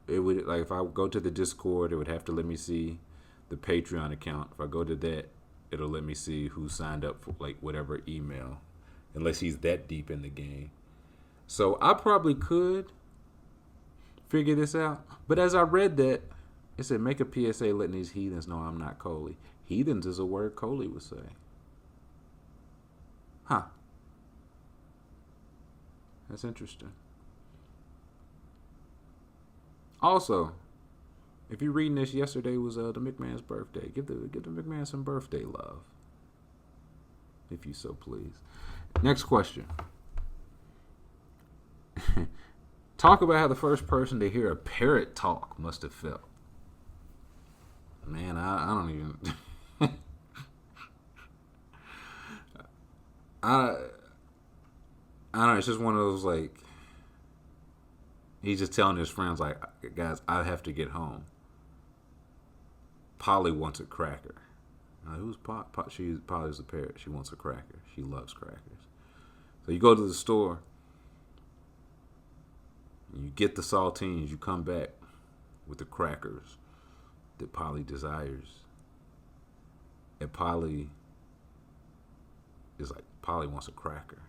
It would, like, if I go to the Discord, it would have to let me see the Patreon account. If I go to that, it'll let me see who signed up for like whatever email, unless he's that deep in the game. So I probably could figure this out. But as I read that, it said make a PSA letting these heathens know I'm not Coley. Heathens is a word Coley would say. Huh. That's interesting. Also, if you're reading this, yesterday was the McMahon's birthday. Give the McMahon some birthday love, if you so please. Next question. Talk about how the first person to hear a parrot talk must have felt. Man, I don't even... I don't know. It's just one of those, like, he's just telling his friends, like, guys, I have to get home. Polly wants a cracker. Who's Polly? Polly's a parrot. She wants a cracker. She loves crackers. So you go to the store, you get the saltines, you come back with the crackers that Polly desires. And Polly is like, Polly wants a cracker.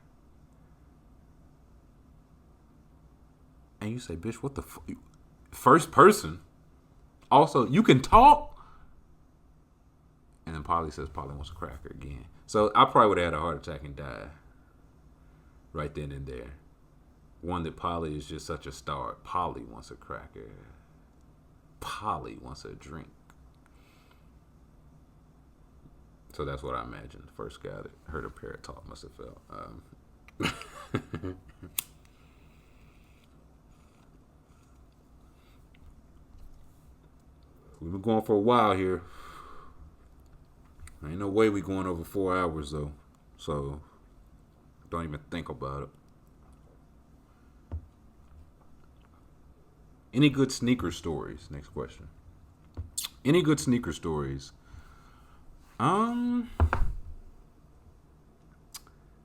And you say, bitch, what the first person? Also, you can talk? And then Polly says Polly wants a cracker again. So I probably would have had a heart attack and died right then and there. One that Polly is just such a star. Polly wants a cracker. Polly wants a drink. So that's what I imagine the first guy that heard a parrot talk must have felt. We've been going for a while here. Ain't no way we going over 4 hours, though. So don't even think about it. Any good sneaker stories? Next question. Any good sneaker stories?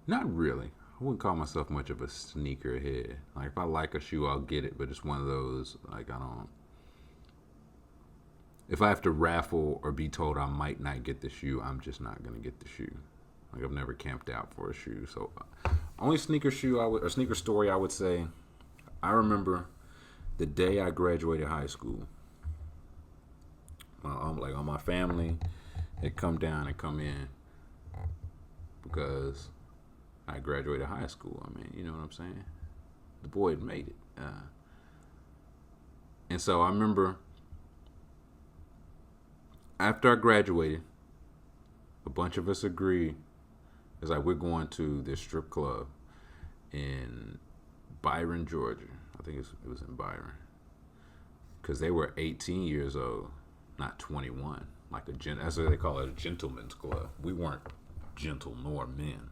Not really. I wouldn't call myself much of a sneakerhead. Like if I like a shoe, I'll get it, but it's one of those like I don't. If I have to raffle or be told I might not get the shoe, I'm just not gonna get the shoe. Like I've never camped out for a shoe. So only sneaker shoe or sneaker story I would say. I remember the day I graduated high school. Like all my family had come down and come in because I graduated high school. I mean, you know what I'm saying? The boy had made it. And so I remember after I graduated, a bunch of us agreed. It's like we're going to this strip club in Byron, Georgia. I think it was in Byron. Because they were 18 years old, not 21. That's what they call it, a gentleman's club. We weren't gentle nor men.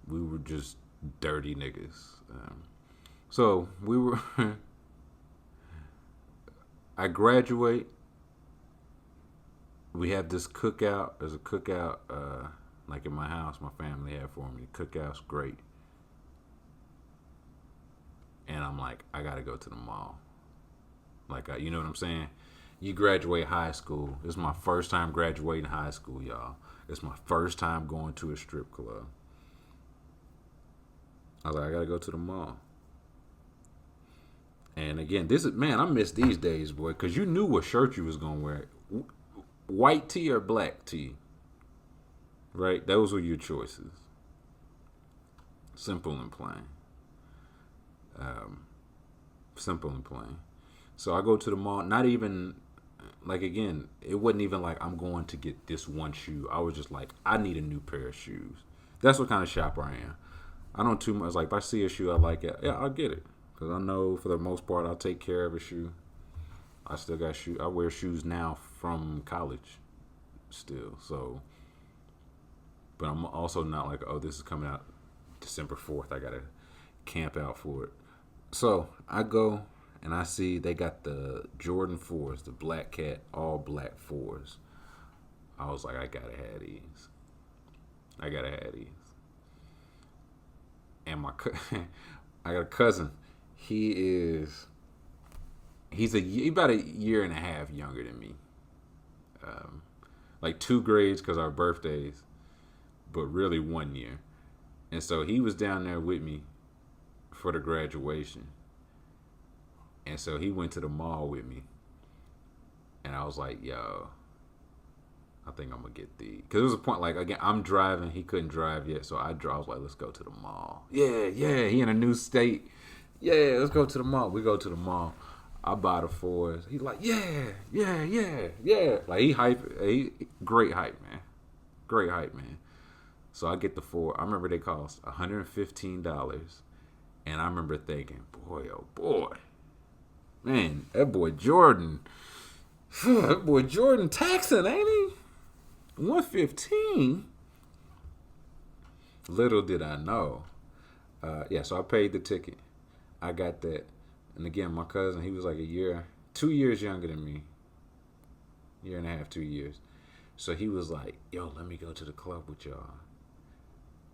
We were just dirty niggas. So we were. I graduate. We have this cookout. There's a cookout, like in my house, my family had for me. The cookout's great. And I'm like, I gotta go to the mall. Like, you know what I'm saying? You graduate high school. This is my first time graduating high school, y'all. It's my first time going to a strip club. I was like, I gotta go to the mall. And again, I miss these days, boy, because you knew what shirt you was gonna wear. White tee or black tee. Right? Those were your choices. Simple and plain. Simple and plain. So I go to the mall, not even, like again, it wasn't even like I'm going to get this one shoe. I was just like, I need a new pair of shoes. That's what kind of shopper I am. I don't too much, like if I see a shoe I like it, yeah, I'll get it. Because I know for the most part I'll take care of a shoe. I still got shoes. I wear shoes now from college still. So, but I'm also not like, oh, this is coming out December 4th. I got to camp out for it. So I go and I see they got the Jordan 4s, the Black Cat, all black 4s. I was like, I got to have these. And I got a cousin. He's about a year and a half younger than me. Like 2 grades because our birthdays, but really 1 year. And so he was down there with me for the graduation. And so he went to the mall with me. And I was like, yo, I think I'm going to get these. Because there was a point, like, again, I'm driving. He couldn't drive yet. So I was like, let's go to the mall. Yeah. He in a new state. Yeah, let's go to the mall. We go to the mall. I buy the 4s. He's like, yeah. Like, great hype, man. Great hype, man. So I get the 4. I remember they cost $115. And I remember thinking, boy, oh boy. Man, that boy Jordan taxing, ain't he? 115. Little did I know. So I paid the ticket. I got that. And again, my cousin, he was like 2 years younger than me. 1.5 years, 2 years. So he was like, yo, let me go to the club with y'all.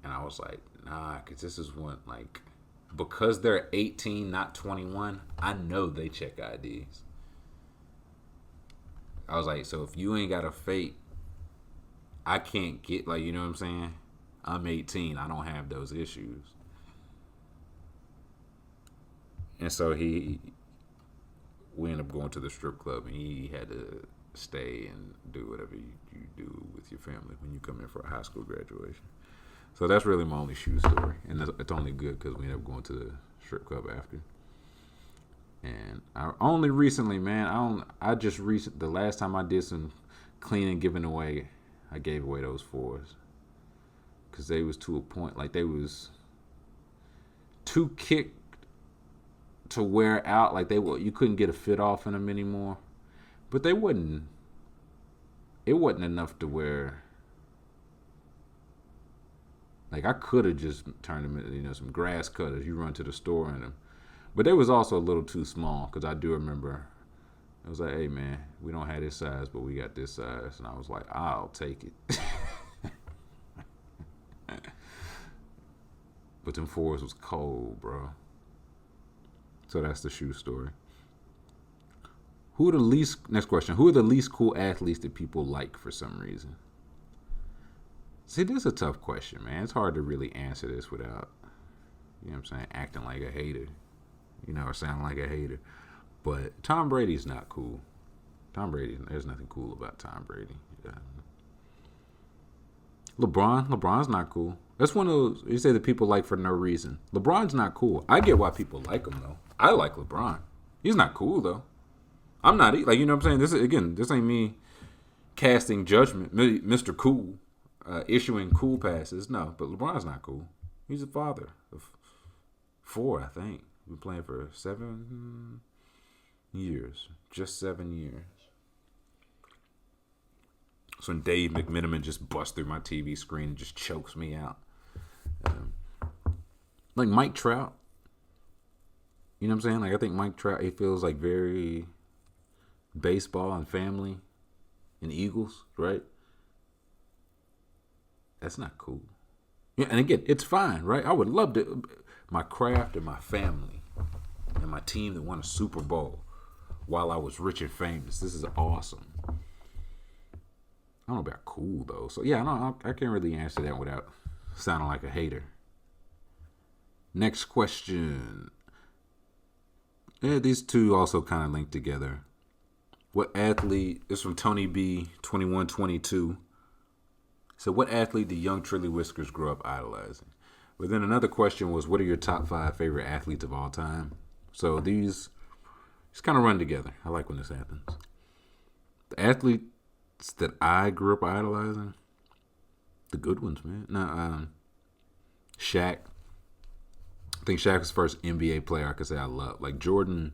And I was like, nah, because this is one, like, because they're 18, not 21, I know they check IDs. I was like, so if you ain't got a fake, I can't get, like, you know what I'm saying? I'm 18. I don't have those issues. And so we ended up going to the strip club, and he had to stay and do whatever you do with your family when you come in for a high school graduation. So that's really my only shoe story. And it's only good because we ended up going to the strip club after. And I only recently, man, the last time I did some cleaning, giving away, I gave away those 4s. Because they was to a point, like they was too kicked to wear out. Like you couldn't get a fit off in them anymore. But it wasn't enough to wear. Like, I could have just turned them into, some grass cutters. You run to the store in them. But they was also a little too small, because I do remember, it was like, hey, man, we don't have this size, but we got this size. And I was like, I'll take it. But them fours was cold, bro. So that's the shoe story. Next question. Who are the least cool athletes that people like for some reason? See, this is a tough question, man. It's hard to really answer this without, you know what I'm saying, acting like a hater, or sounding like a hater. But Tom Brady's not cool. There's nothing cool about Tom Brady. LeBron's not cool. That's one of those, you say that people like for no reason. LeBron's not cool. I get why people like him, though. I like LeBron. He's not cool, though. I'm not, like, you know what I'm saying? This ain't me casting judgment, Mr. Cool, issuing cool passes. No, but LeBron's not cool. He's a father of 4, I think. Been playing for 7 years. Just 7 years. So when Dave McMenamin just busts through my TV screen and just chokes me out. Like Mike Trout. You know what I'm saying? Like, I think Mike Trout, he feels like very baseball and family and Eagles, right? That's not cool. Yeah, and again, it's fine, right? I would love to, my craft and my family and my team that won a Super Bowl while I was rich and famous. This is awesome. I don't know about cool, though. So, yeah, I can't really answer that without sounding like a hater. Next question. Yeah, these two also kind of link together. What athlete, this is from Tony B, 2122. So what athlete did young Trilly Whiskers grow up idolizing? But then another question was, what are your top 5 favorite athletes of all time? So these kind of run together. I like when this happens. The athletes that I grew up idolizing, the good ones, man. No, Shaq. I think Shaq was the first NBA player I could say I love. Like Jordan.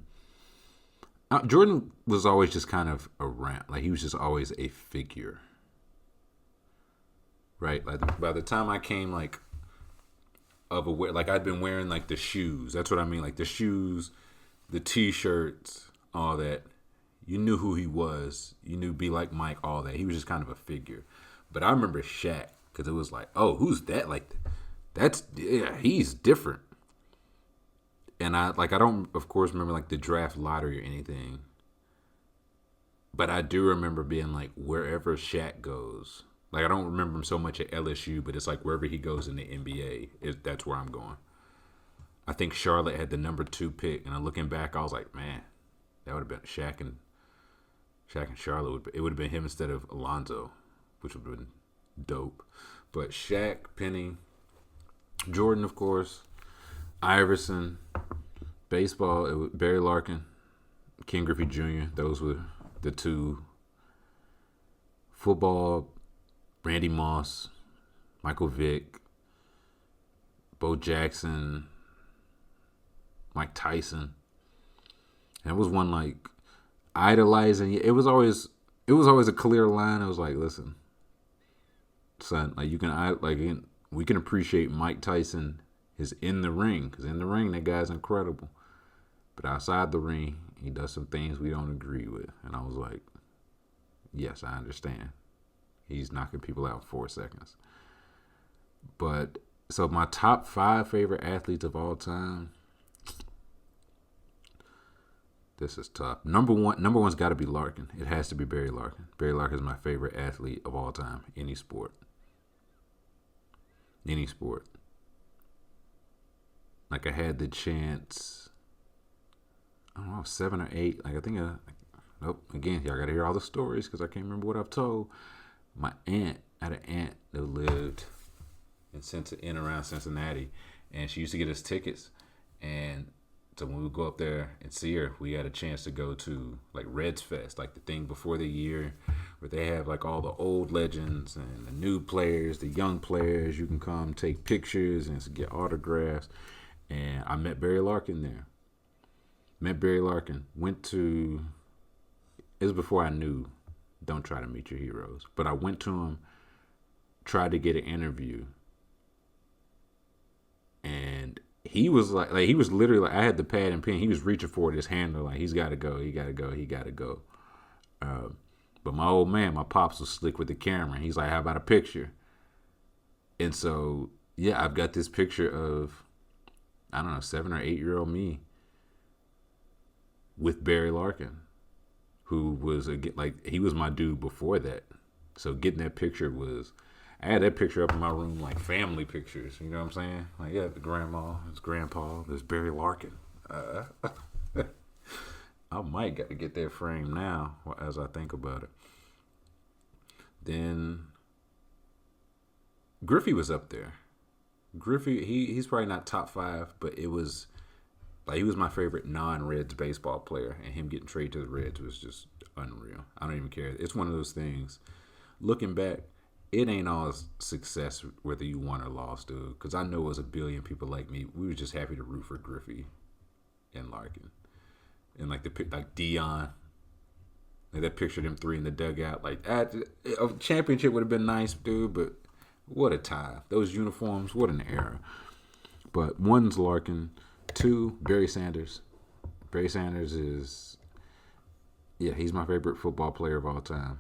Jordan was always just kind of around. Like, he was just always a figure. Right? Like, by the time I came, like, like, I'd been wearing, like, the shoes. That's what I mean. Like, the shoes, the T-shirts, all that. You knew who he was. You knew Be Like Mike, all that. He was just kind of a figure. But I remember Shaq, because it was like, oh, who's that? Like, he's different. And I don't, of course, remember, like, the draft lottery or anything. But I do remember being like, wherever Shaq goes. Like, I don't remember him so much at LSU, but it's like wherever he goes in the NBA, that's where I'm going. I think Charlotte had the number 2 pick. And looking back, I was like, man, that would have been Shaq and Charlotte. It would have been him instead of Alonzo, which would have been dope. But Shaq, Penny, Jordan, of course, Iverson, baseball, it was Barry Larkin, Ken Griffey Jr. Those were the 2. Football, Randy Moss, Michael Vick, Bo Jackson, Mike Tyson. And it was one like idolizing. It was always a clear line. It was like, listen, son, like we can appreciate Mike Tyson is in the ring, because in the ring that guy's incredible, but outside the ring he does some things we don't agree with. And I was like, yes, I understand. He's knocking people out in 4 seconds. But so my top 5 favorite athletes of all time. This is tough. Number one's got to be Larkin. It has to be Barry Larkin. Barry Larkin is my favorite athlete of all time. Any sport. Like, I had the chance, I don't know, 7 or 8. Like, I think, nope. Again, y'all got to hear all the stories because I can't remember what I've told. I had an aunt that lived in around Cincinnati, and she used to get us tickets. And so when we would go up there and see her, we had a chance to go to, like, Reds Fest, like the thing before the year where they have, like, all the old legends and the new players, the young players. You can come take pictures and get autographs. And I met Barry Larkin there. Went to, it was before I knew Don't Try to Meet Your Heroes. But I went to him, tried to get an interview. And he was like he was literally like, I had the pad and pen. He was reaching for it, his handler, like, he's got to go. But my old man, my pops, was slick with the camera. He's like, how about a picture? And so yeah, I've got this picture of, I don't know, 7 or 8 year old me with Barry Larkin, who was like he was my dude before that. So getting that picture was, I had that picture up in my room like family pictures. You know what I'm saying? Like, yeah, the grandma, his grandpa, there's Barry Larkin. I might got to get that frame now as I think about it. Then Griffey was up there. Griffey, he's probably not top 5, but it was like he was my favorite non-Reds baseball player, and him getting traded to the Reds was just unreal. I don't even care. It's one of those things. Looking back, it ain't all success whether you won or lost, dude. Because I know it was a billion people like me. We were just happy to root for Griffey and Larkin, and like Dion. Like that picture of them 3 in the dugout. Like a championship would have been nice, dude, but what a time. Those uniforms, what an era. But 1's Larkin. 2, Barry Sanders. Barry Sanders is, yeah, he's my favorite football player of all time.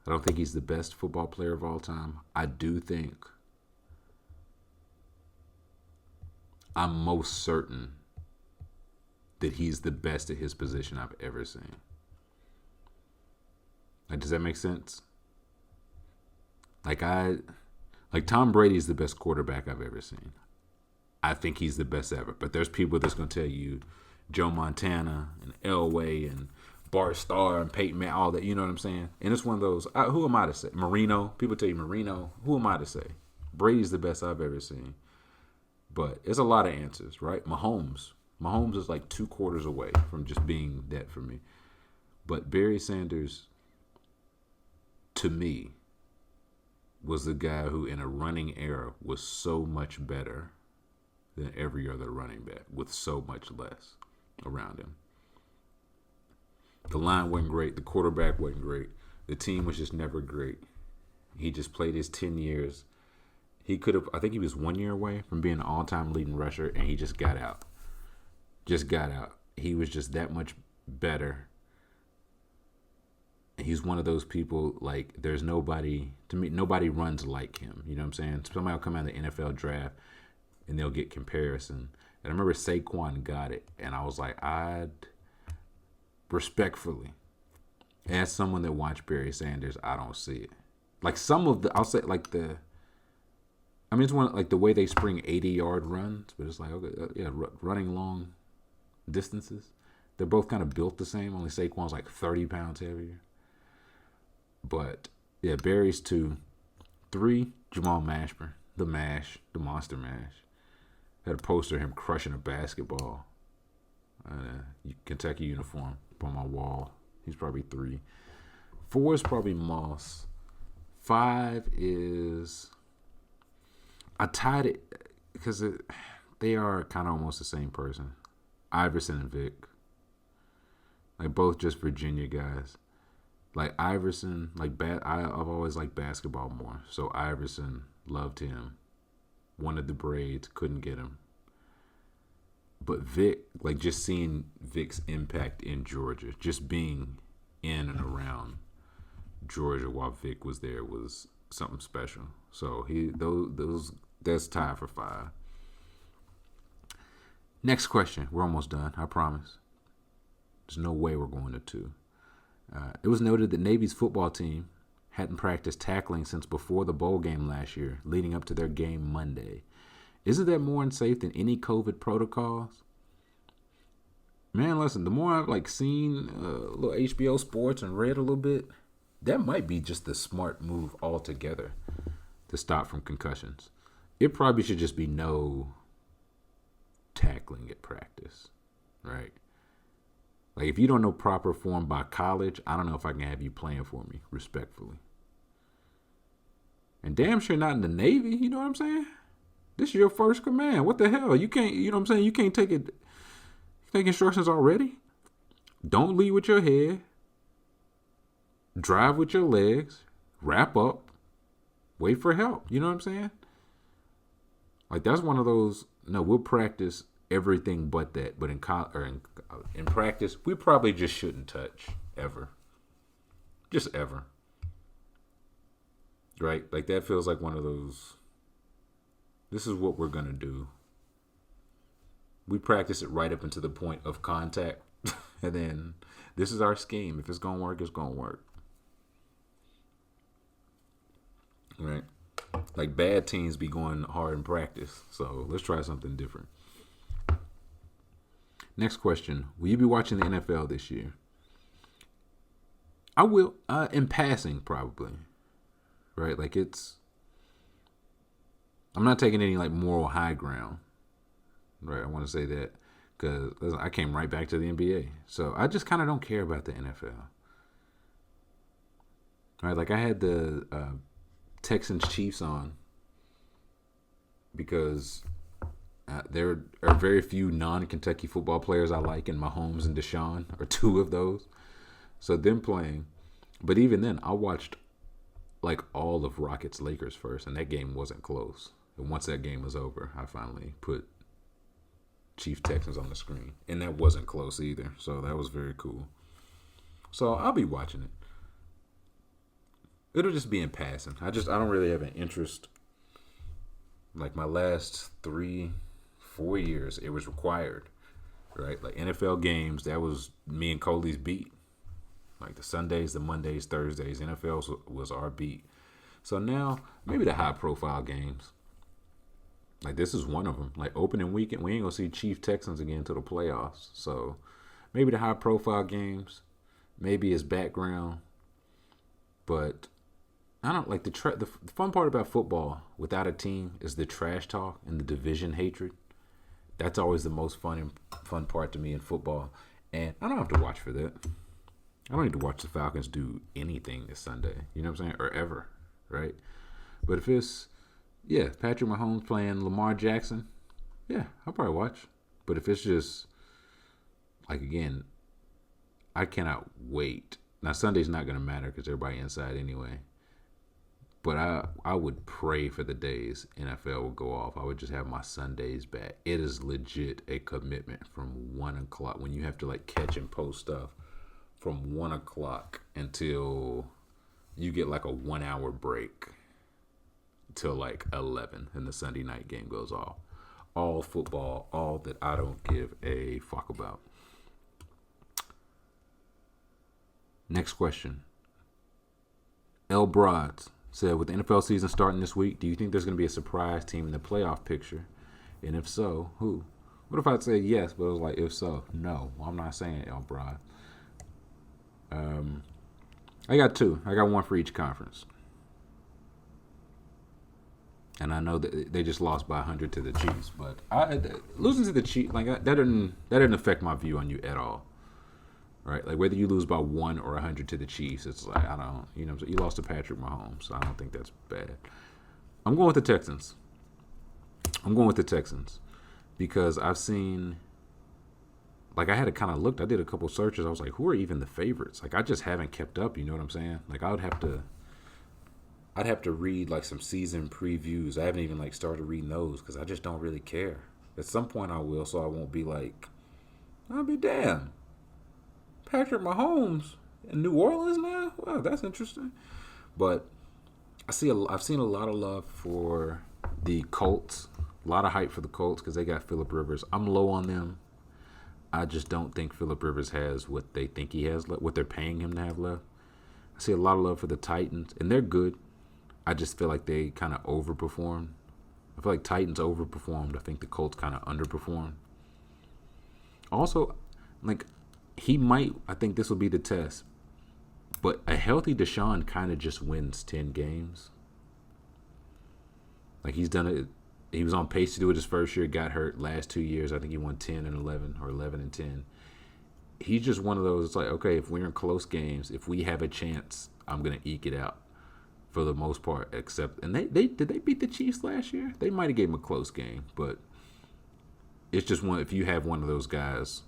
I don't think he's the best football player of all time. I do think, I'm most certain that he's the best at his position I've ever seen. Like, does that make sense? Like Tom Brady's the best quarterback I've ever seen. I think he's the best ever. But there's people that's going to tell you Joe Montana and Elway and Bart Starr and Peyton Manning, all that. You know what I'm saying? And it's one of those, who am I to say? Marino. People tell you Marino. Who am I to say? Brady's the best I've ever seen. But it's a lot of answers, right? Mahomes. Mahomes is like 2 quarters away from just being that for me. But Barry Sanders, to me, was the guy who in a running era was so much better than every other running back with so much less around him. The line wasn't great. The quarterback wasn't great. The team was just never great. He just played his 10 years. He could have, I think he was 1 year away from being an all-time leading rusher, and he just got out. Just got out. He was just that much better. He's one of those people, like, there's nobody, to me, nobody runs like him. You know what I'm saying? Somebody will come out of the NFL draft, and they'll get comparison. And I remember Saquon got it, and I was like, respectfully, as someone that watched Barry Sanders, I don't see it. Like some of the, I'll say like the, I mean, it's one like the way they spring 80-yard runs, but it's like, okay, yeah, running long distances. They're both kind of built the same. Only Saquon's like 30 pounds heavier. But yeah, Barry's 2. 3, Jamal Mashburn, the Monster Mash. Had a poster of him crushing a basketball. Kentucky uniform on my wall. He's probably 3. 4 is probably Moss. 5 is, I tied it because they are kind of almost the same person. Iverson and Vic. Like both just Virginia guys. Like Iverson, I've always liked basketball more. So Iverson, loved him. Wanted the braids, couldn't get him. But Vic, like just seeing Vic's impact in Georgia, just being in and around Georgia while Vic was there was something special. So that's tied for 5. Next question. We're almost done, I promise. There's no way we're going to 2. It was noted that Navy's football team hadn't practiced tackling since before the bowl game last year, leading up to their game Monday. Isn't that more unsafe than any COVID protocols? Man, listen, the more I've seen a little HBO Sports and read a little bit, that might be just the smart move altogether to stop from concussions. It probably should just be no tackling at practice, right? Like, if you don't know proper form by college, I don't know if I can have you playing for me, respectfully. And damn sure not in the Navy, you know what I'm saying? This is your first command. What the hell? You can't, you know what I'm saying? You can't take instructions already. Don't lead with your head. Drive with your legs. Wrap up. Wait for help. You know what I'm saying? Like, that's one of those, no, we'll practice everything but that. But in practice, we probably just shouldn't touch ever. Just ever. Right? Like, that feels like one of those This is what we're going to do. We practice it right up until the point of contact. And then this is our scheme. If it's going to work, it's going to work. Right? Like bad teams be going hard in practice. So let's try something different. Next question. Will you be watching the NFL this year? I will. In passing, probably. Right? Like I'm not taking any like moral high ground. Right? I want to say that. Because I came right back to the NBA. So I just kind of don't care about the NFL. Right? Like I had the Texans Chiefs on because there are very few non-Kentucky football players I like, and Mahomes and Deshaun are two of those. So them playing. But even then, I watched like all of Rockets Lakers first, and that game wasn't close. And once that game was over, I finally put Chief Texans on the screen, and that wasn't close either. So that was very cool. So I'll be watching it. It'll just be in passing. I don't really have an interest. Like my last 3-4 years, it was required, right? Like NFL games, that was me and Coley's beat. Like the Sundays, the Mondays, Thursdays, NFL was our beat. So now maybe the high profile games. Like this is one of them. Like opening weekend, we ain't gonna see Chief Texans again until the playoffs. So maybe the high profile games, maybe it's background. But I don't like the fun part about football without a team is the trash talk and the division hatred. That's always the most fun part to me in football. And I don't have to watch for that. I don't need to watch the Falcons do anything this Sunday. You know what I'm saying? Or ever, right? But if it's Patrick Mahomes playing Lamar Jackson, I'll probably watch. But if it's just, like, again, I cannot wait. Now, Sunday's not going to matter because everybody inside anyway. But I would pray for the days NFL will go off. I would just have my Sundays back. It is legit a commitment from 1 o'clock when you have to, like, catch and post stuff from 1 o'clock until you get, like, a 1 hour break. Till like 11 and the Sunday night game goes off. All football, all that I don't give a fuck about. Next question. L. Broads said, with the NFL season starting this week, do you think there's going to be a surprise team in the playoff picture? And if so, who? What if I'd say yes, but it was like, if so, no. Well, I'm not saying L. Broad. I got two. I got one for each conference. And I know that they just lost by 100 to the Chiefs, but losing to the Chiefs, like that didn't affect my view on you at all, right? Like whether you lose by 1 or 100 to the Chiefs, it's like I don't, you lost to Patrick Mahomes, so I don't think that's bad. I'm going with the Texans. Because I've seen, like I had to kind of look. I did a couple searches. I was like, who are even the favorites? Like I just haven't kept up. You know what I'm saying? Like I'd have to read like some season previews. I haven't even like started reading those because I just don't really care. At some point I will, so I won't be like, I'll be damn. Patrick Mahomes in New Orleans now? Wow, that's interesting. But I've seen a lot of love for the Colts. A lot of hype for the Colts because they got Phillip Rivers. I'm low on them. I just don't think Phillip Rivers has what they think he has left, what they're paying him to have left. I see a lot of love for the Titans, and they're good. I just feel like they kind of overperformed. I feel like Titans overperformed. I think the Colts kind of underperformed. Also, like, I think this will be the test, but a healthy Deshaun kind of just wins 10 games. Like, he's done it. He was on pace to do it his first year, got hurt. Last 2 years, I think he won 10 and 11 or 11 and 10. He's just one of those, it's like, okay, if we're in close games, if we have a chance, I'm going to eke it out. For the most part, and they did they beat the Chiefs last year? They might have gave them a close game, but it's just if you have one of those guys,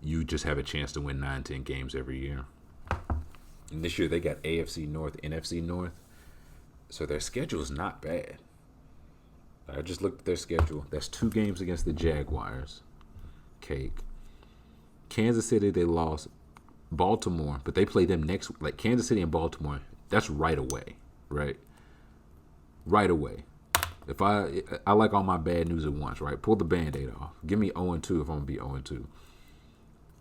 you just have a chance to win 9-10 games every year. And this year they got AFC North, NFC North, so their schedule is not bad. I just looked at their schedule. That's 2 games against the Jaguars. Cake. Kansas City, they lost. Baltimore, but they play them next. Like Kansas City and Baltimore. That's right away, right? Right away. I like all my bad news at once, right? Pull the Band-Aid off. Give me 0-2 if I'm gonna be 0-2.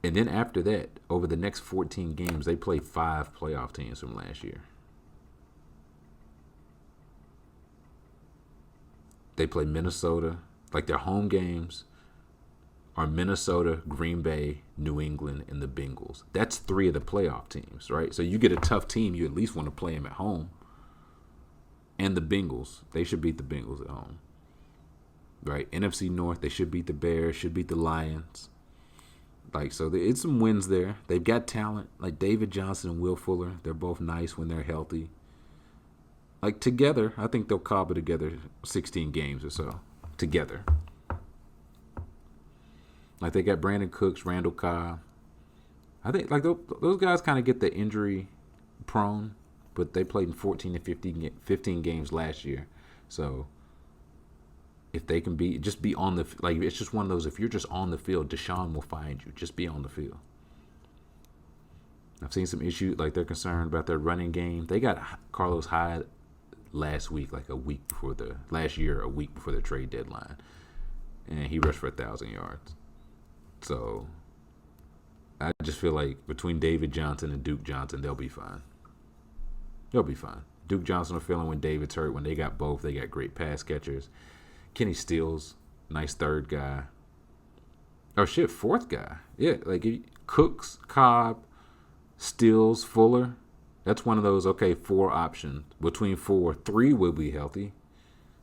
And then after that, over the next 14 games, they play 5 playoff teams from last year. They play Minnesota. Like, their home games are Minnesota, Green Bay, New England, and the Bengals. That's 3 of the playoff teams, right? So you get a tough team, you at least want to play them at home. And the Bengals, they should beat the Bengals at home. Right? NFC North, they should beat the Bears, should beat the Lions. Like, so it's some wins there. They've got talent, like David Johnson and Will Fuller. They're both nice when they're healthy. Like, together, I think they'll cobble together 16 games or so. Together. Like, they got Brandon Cooks, Randall Cobb. I think, like, those guys kind of get the injury prone, but they played in 14 to 15 games last year. So, if they can just be on the, like, it's just one of those, if you're just on the field, Deshaun will find you. Just be on the field. I've seen some issues, like, they're concerned about their running game. They got Carlos Hyde last week, like a week before the trade deadline. And he rushed for 1,000 yards. So, I just feel like between David Johnson and Duke Johnson, they'll be fine. They'll be fine. Duke Johnson will fill in when David's hurt. When they got both, they got great pass catchers. Kenny Stills, nice third guy. Oh, shit, fourth guy. Yeah, like Cooks, Cobb, Stills, Fuller. That's one of those, okay, 4 options. Between 4, 3 will be healthy.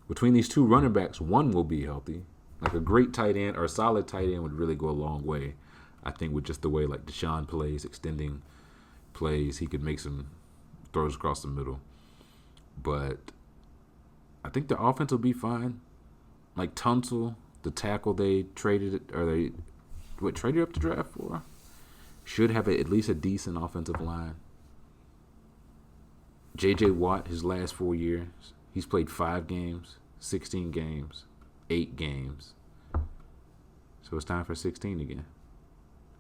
Between these 2 running backs, 1 will be healthy. Like, a great tight end or a solid tight end would really go a long way. I think with just the way, like, Deshaun plays, extending plays, he could make some throws across the middle. But I think the offense will be fine. Like, Tunsil, the tackle they traded, traded up the draft for, should have at least a decent offensive line. J.J. Watt, his last 4 years, he's played 5 games, 16 games, 8 games. So it's time for 16 again.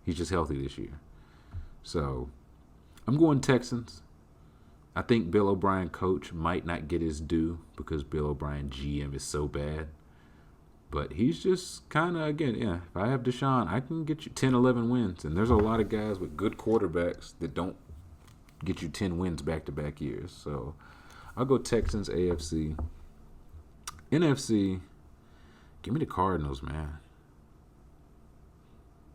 He's just healthy this year. So I'm going Texans. I think Bill O'Brien, coach, might not get his due because Bill O'Brien, GM, is so bad. But he's just kind of, again, yeah, if I have Deshaun, I can get you 10, 11 wins. And there's a lot of guys with good quarterbacks that don't get you 10 wins back-to-back years. So I'll go Texans, AFC. NFC, give me the Cardinals, man.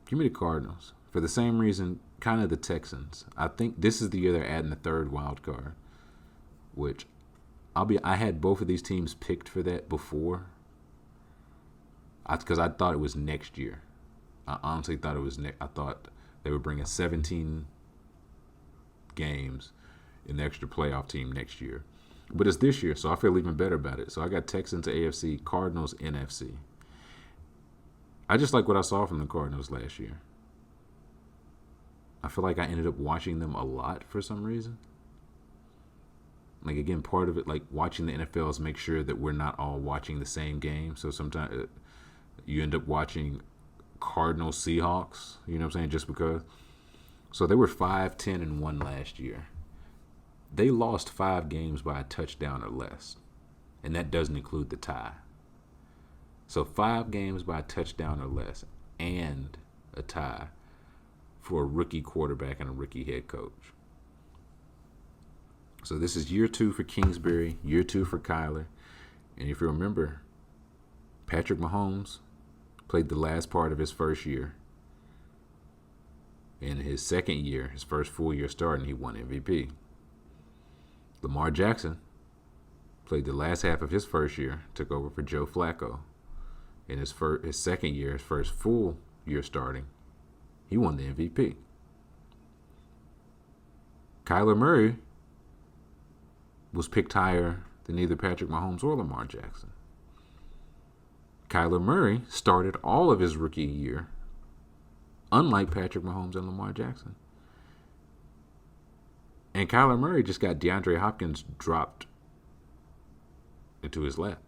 Give me the Cardinals. For the same reason, kind of the Texans. I think this is the year they're adding the 3rd wild card, which I had both of these teams picked for that before. Because I thought it was next year. I honestly thought it was I thought they would bring a 17 games in the extra playoff team next year. But it's this year, so I feel even better about it. So I got Texans AFC, Cardinals NFC. I just like what I saw from the Cardinals last year. I feel like I ended up watching them a lot for some reason. Like, again, part of it, like, watching the NFL is make sure that we're not all watching the same game. So sometimes you end up watching Cardinals Seahawks, you know what I'm saying, just because. So they were 5-10-1 last year. They lost 5 games by a touchdown or less, and that doesn't include the tie. So 5 games by a touchdown or less and a tie for a rookie quarterback and a rookie head coach. So this is year 2 for Kingsbury, year 2 for Kyler. And if you remember, Patrick Mahomes played the last part of his first year. In his second year, his first full year starting, he won MVP. Lamar Jackson played the last half of his first year, took over for Joe Flacco. In his second year, his first full year starting, he won the MVP. Kyler Murray was picked higher than either Patrick Mahomes or Lamar Jackson. Kyler Murray started all of his rookie year, unlike Patrick Mahomes and Lamar Jackson. And Kyler Murray just got DeAndre Hopkins dropped into his lap.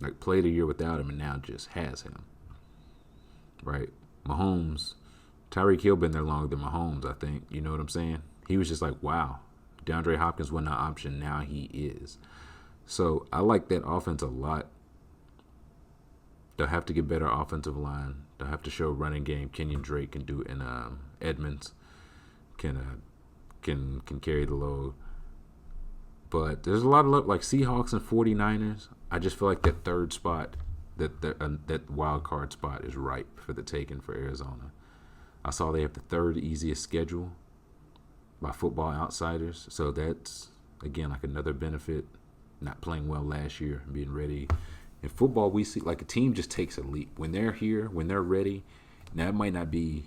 Like, played a year without him and now just has him. Right? Mahomes, Tyreek Hill been there longer than Mahomes, I think. You know what I'm saying? He was just like, wow, DeAndre Hopkins wasn't an option. Now he is. So I like that offense a lot. They'll have to get better offensive line. They'll have to show running game. Kenyon Drake can do, and Edmonds can carry the load. But there's a lot of luck, like Seahawks and 49ers. I just feel like that third spot, that wild card spot is ripe for the taking for Arizona. I saw they have the third easiest schedule by Football Outsiders. So that's, again, like another benefit. Not playing well last year and being ready. In football, we see like a team just takes a leap. When they're here, when they're ready, now it might not be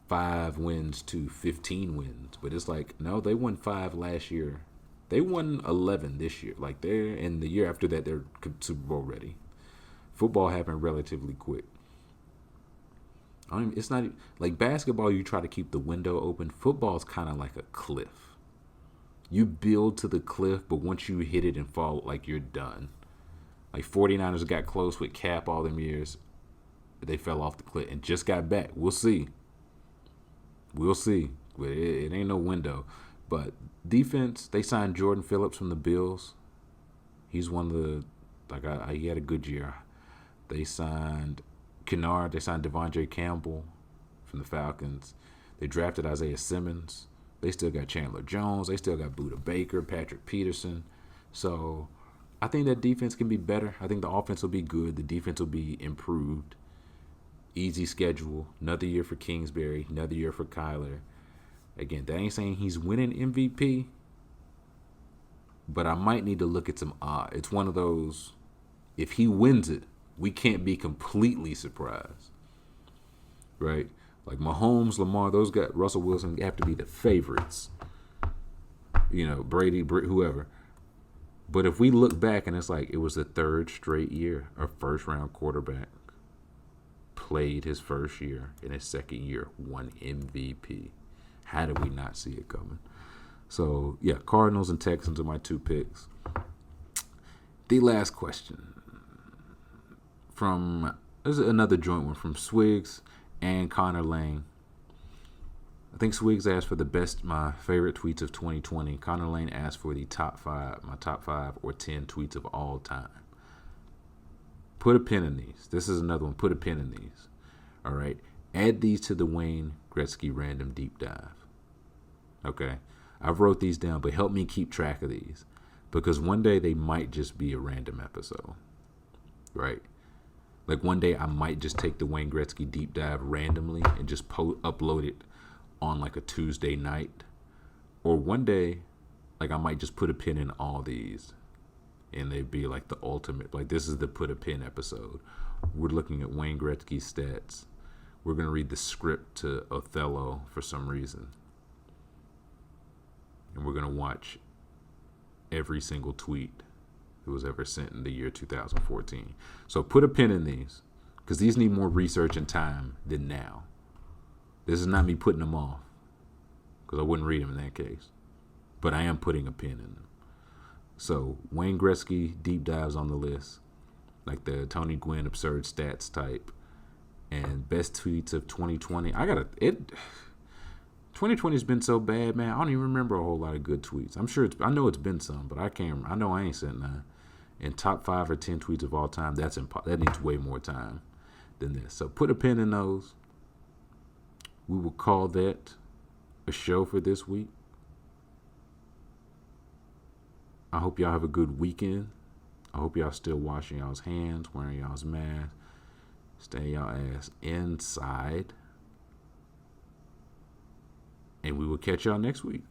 5 wins to 15 wins, but it's like, no, they won 5 last year. They won 11 this year. Like they're, and the year after that, they're Super Bowl ready. Football happened relatively quick. It's not like basketball. You try to keep the window open. Football is kind of like a cliff. You build to the cliff, but once you hit it and fall, like you're done. Like 49ers got close with Cap all them years. They fell off the cliff and just got back. We'll see. We'll see. It ain't no window. But defense, they signed Jordan Phillips from the Bills. He's one of the, he had a good year. They signed Kennard. They signed Devondre Campbell from the Falcons. They drafted Isaiah Simmons. They still got Chandler Jones. They still got Budda Baker, Patrick Peterson. So I think that defense can be better. I think the offense will be good. The defense will be improved. Easy schedule. Another year for Kingsbury. Another year for Kyler. Again, that ain't saying he's winning MVP, but I might need to look at some odds. It's one of those, if he wins it, we can't be completely surprised, right? Like Mahomes, Lamar, those guys, Russell Wilson have to be the favorites. You know, Brady, whoever. But if we look back and it's like it was the 3rd straight year a first-round quarterback played his first year, in his second year won MVP. How did we not see it coming? So, yeah, Cardinals and Texans are my 2 picks. The last question this is another joint one from Swigs and Connor Lane. I think Swigs asked for my favorite tweets of 2020. Connor Lane asked for my top 5 or 10 tweets of all time. Put a pin in these. This is another one. Put a pin in these. All right. Add these to the Wayne Gretzky random deep dive. Okay. I've wrote these down, but help me keep track of these. Because one day they might just be a random episode. Right? Like one day I might just take the Wayne Gretzky deep dive randomly and just upload it on like a Tuesday night. Or one day, like I might just put a pin in all these. And they'd be like the ultimate. Like this is the put a pin episode. We're looking at Wayne Gretzky's stats. We're going to read the script to Othello for some reason. And we're going to watch every single tweet that was ever sent in the year 2014. So put a pin in these, because these need more research and time than now. This is not me putting them off, because I wouldn't read them in that case. But I am putting a pin in them. So Wayne Gretzky deep dives on the list, like the Tony Gwynn absurd stats type. And best tweets of 2020. 2020 has been so bad, man. I don't even remember a whole lot of good tweets. I know it's been some, but I know I ain't sent none. And top 5 or 10 tweets of all time, that needs way more time than this. So put a pin in those. We will call that a show for this week. I hope y'all have a good weekend. I hope y'all still washing y'all's hands, wearing y'all's masks. Stay y'all ass inside. And we will catch y'all next week.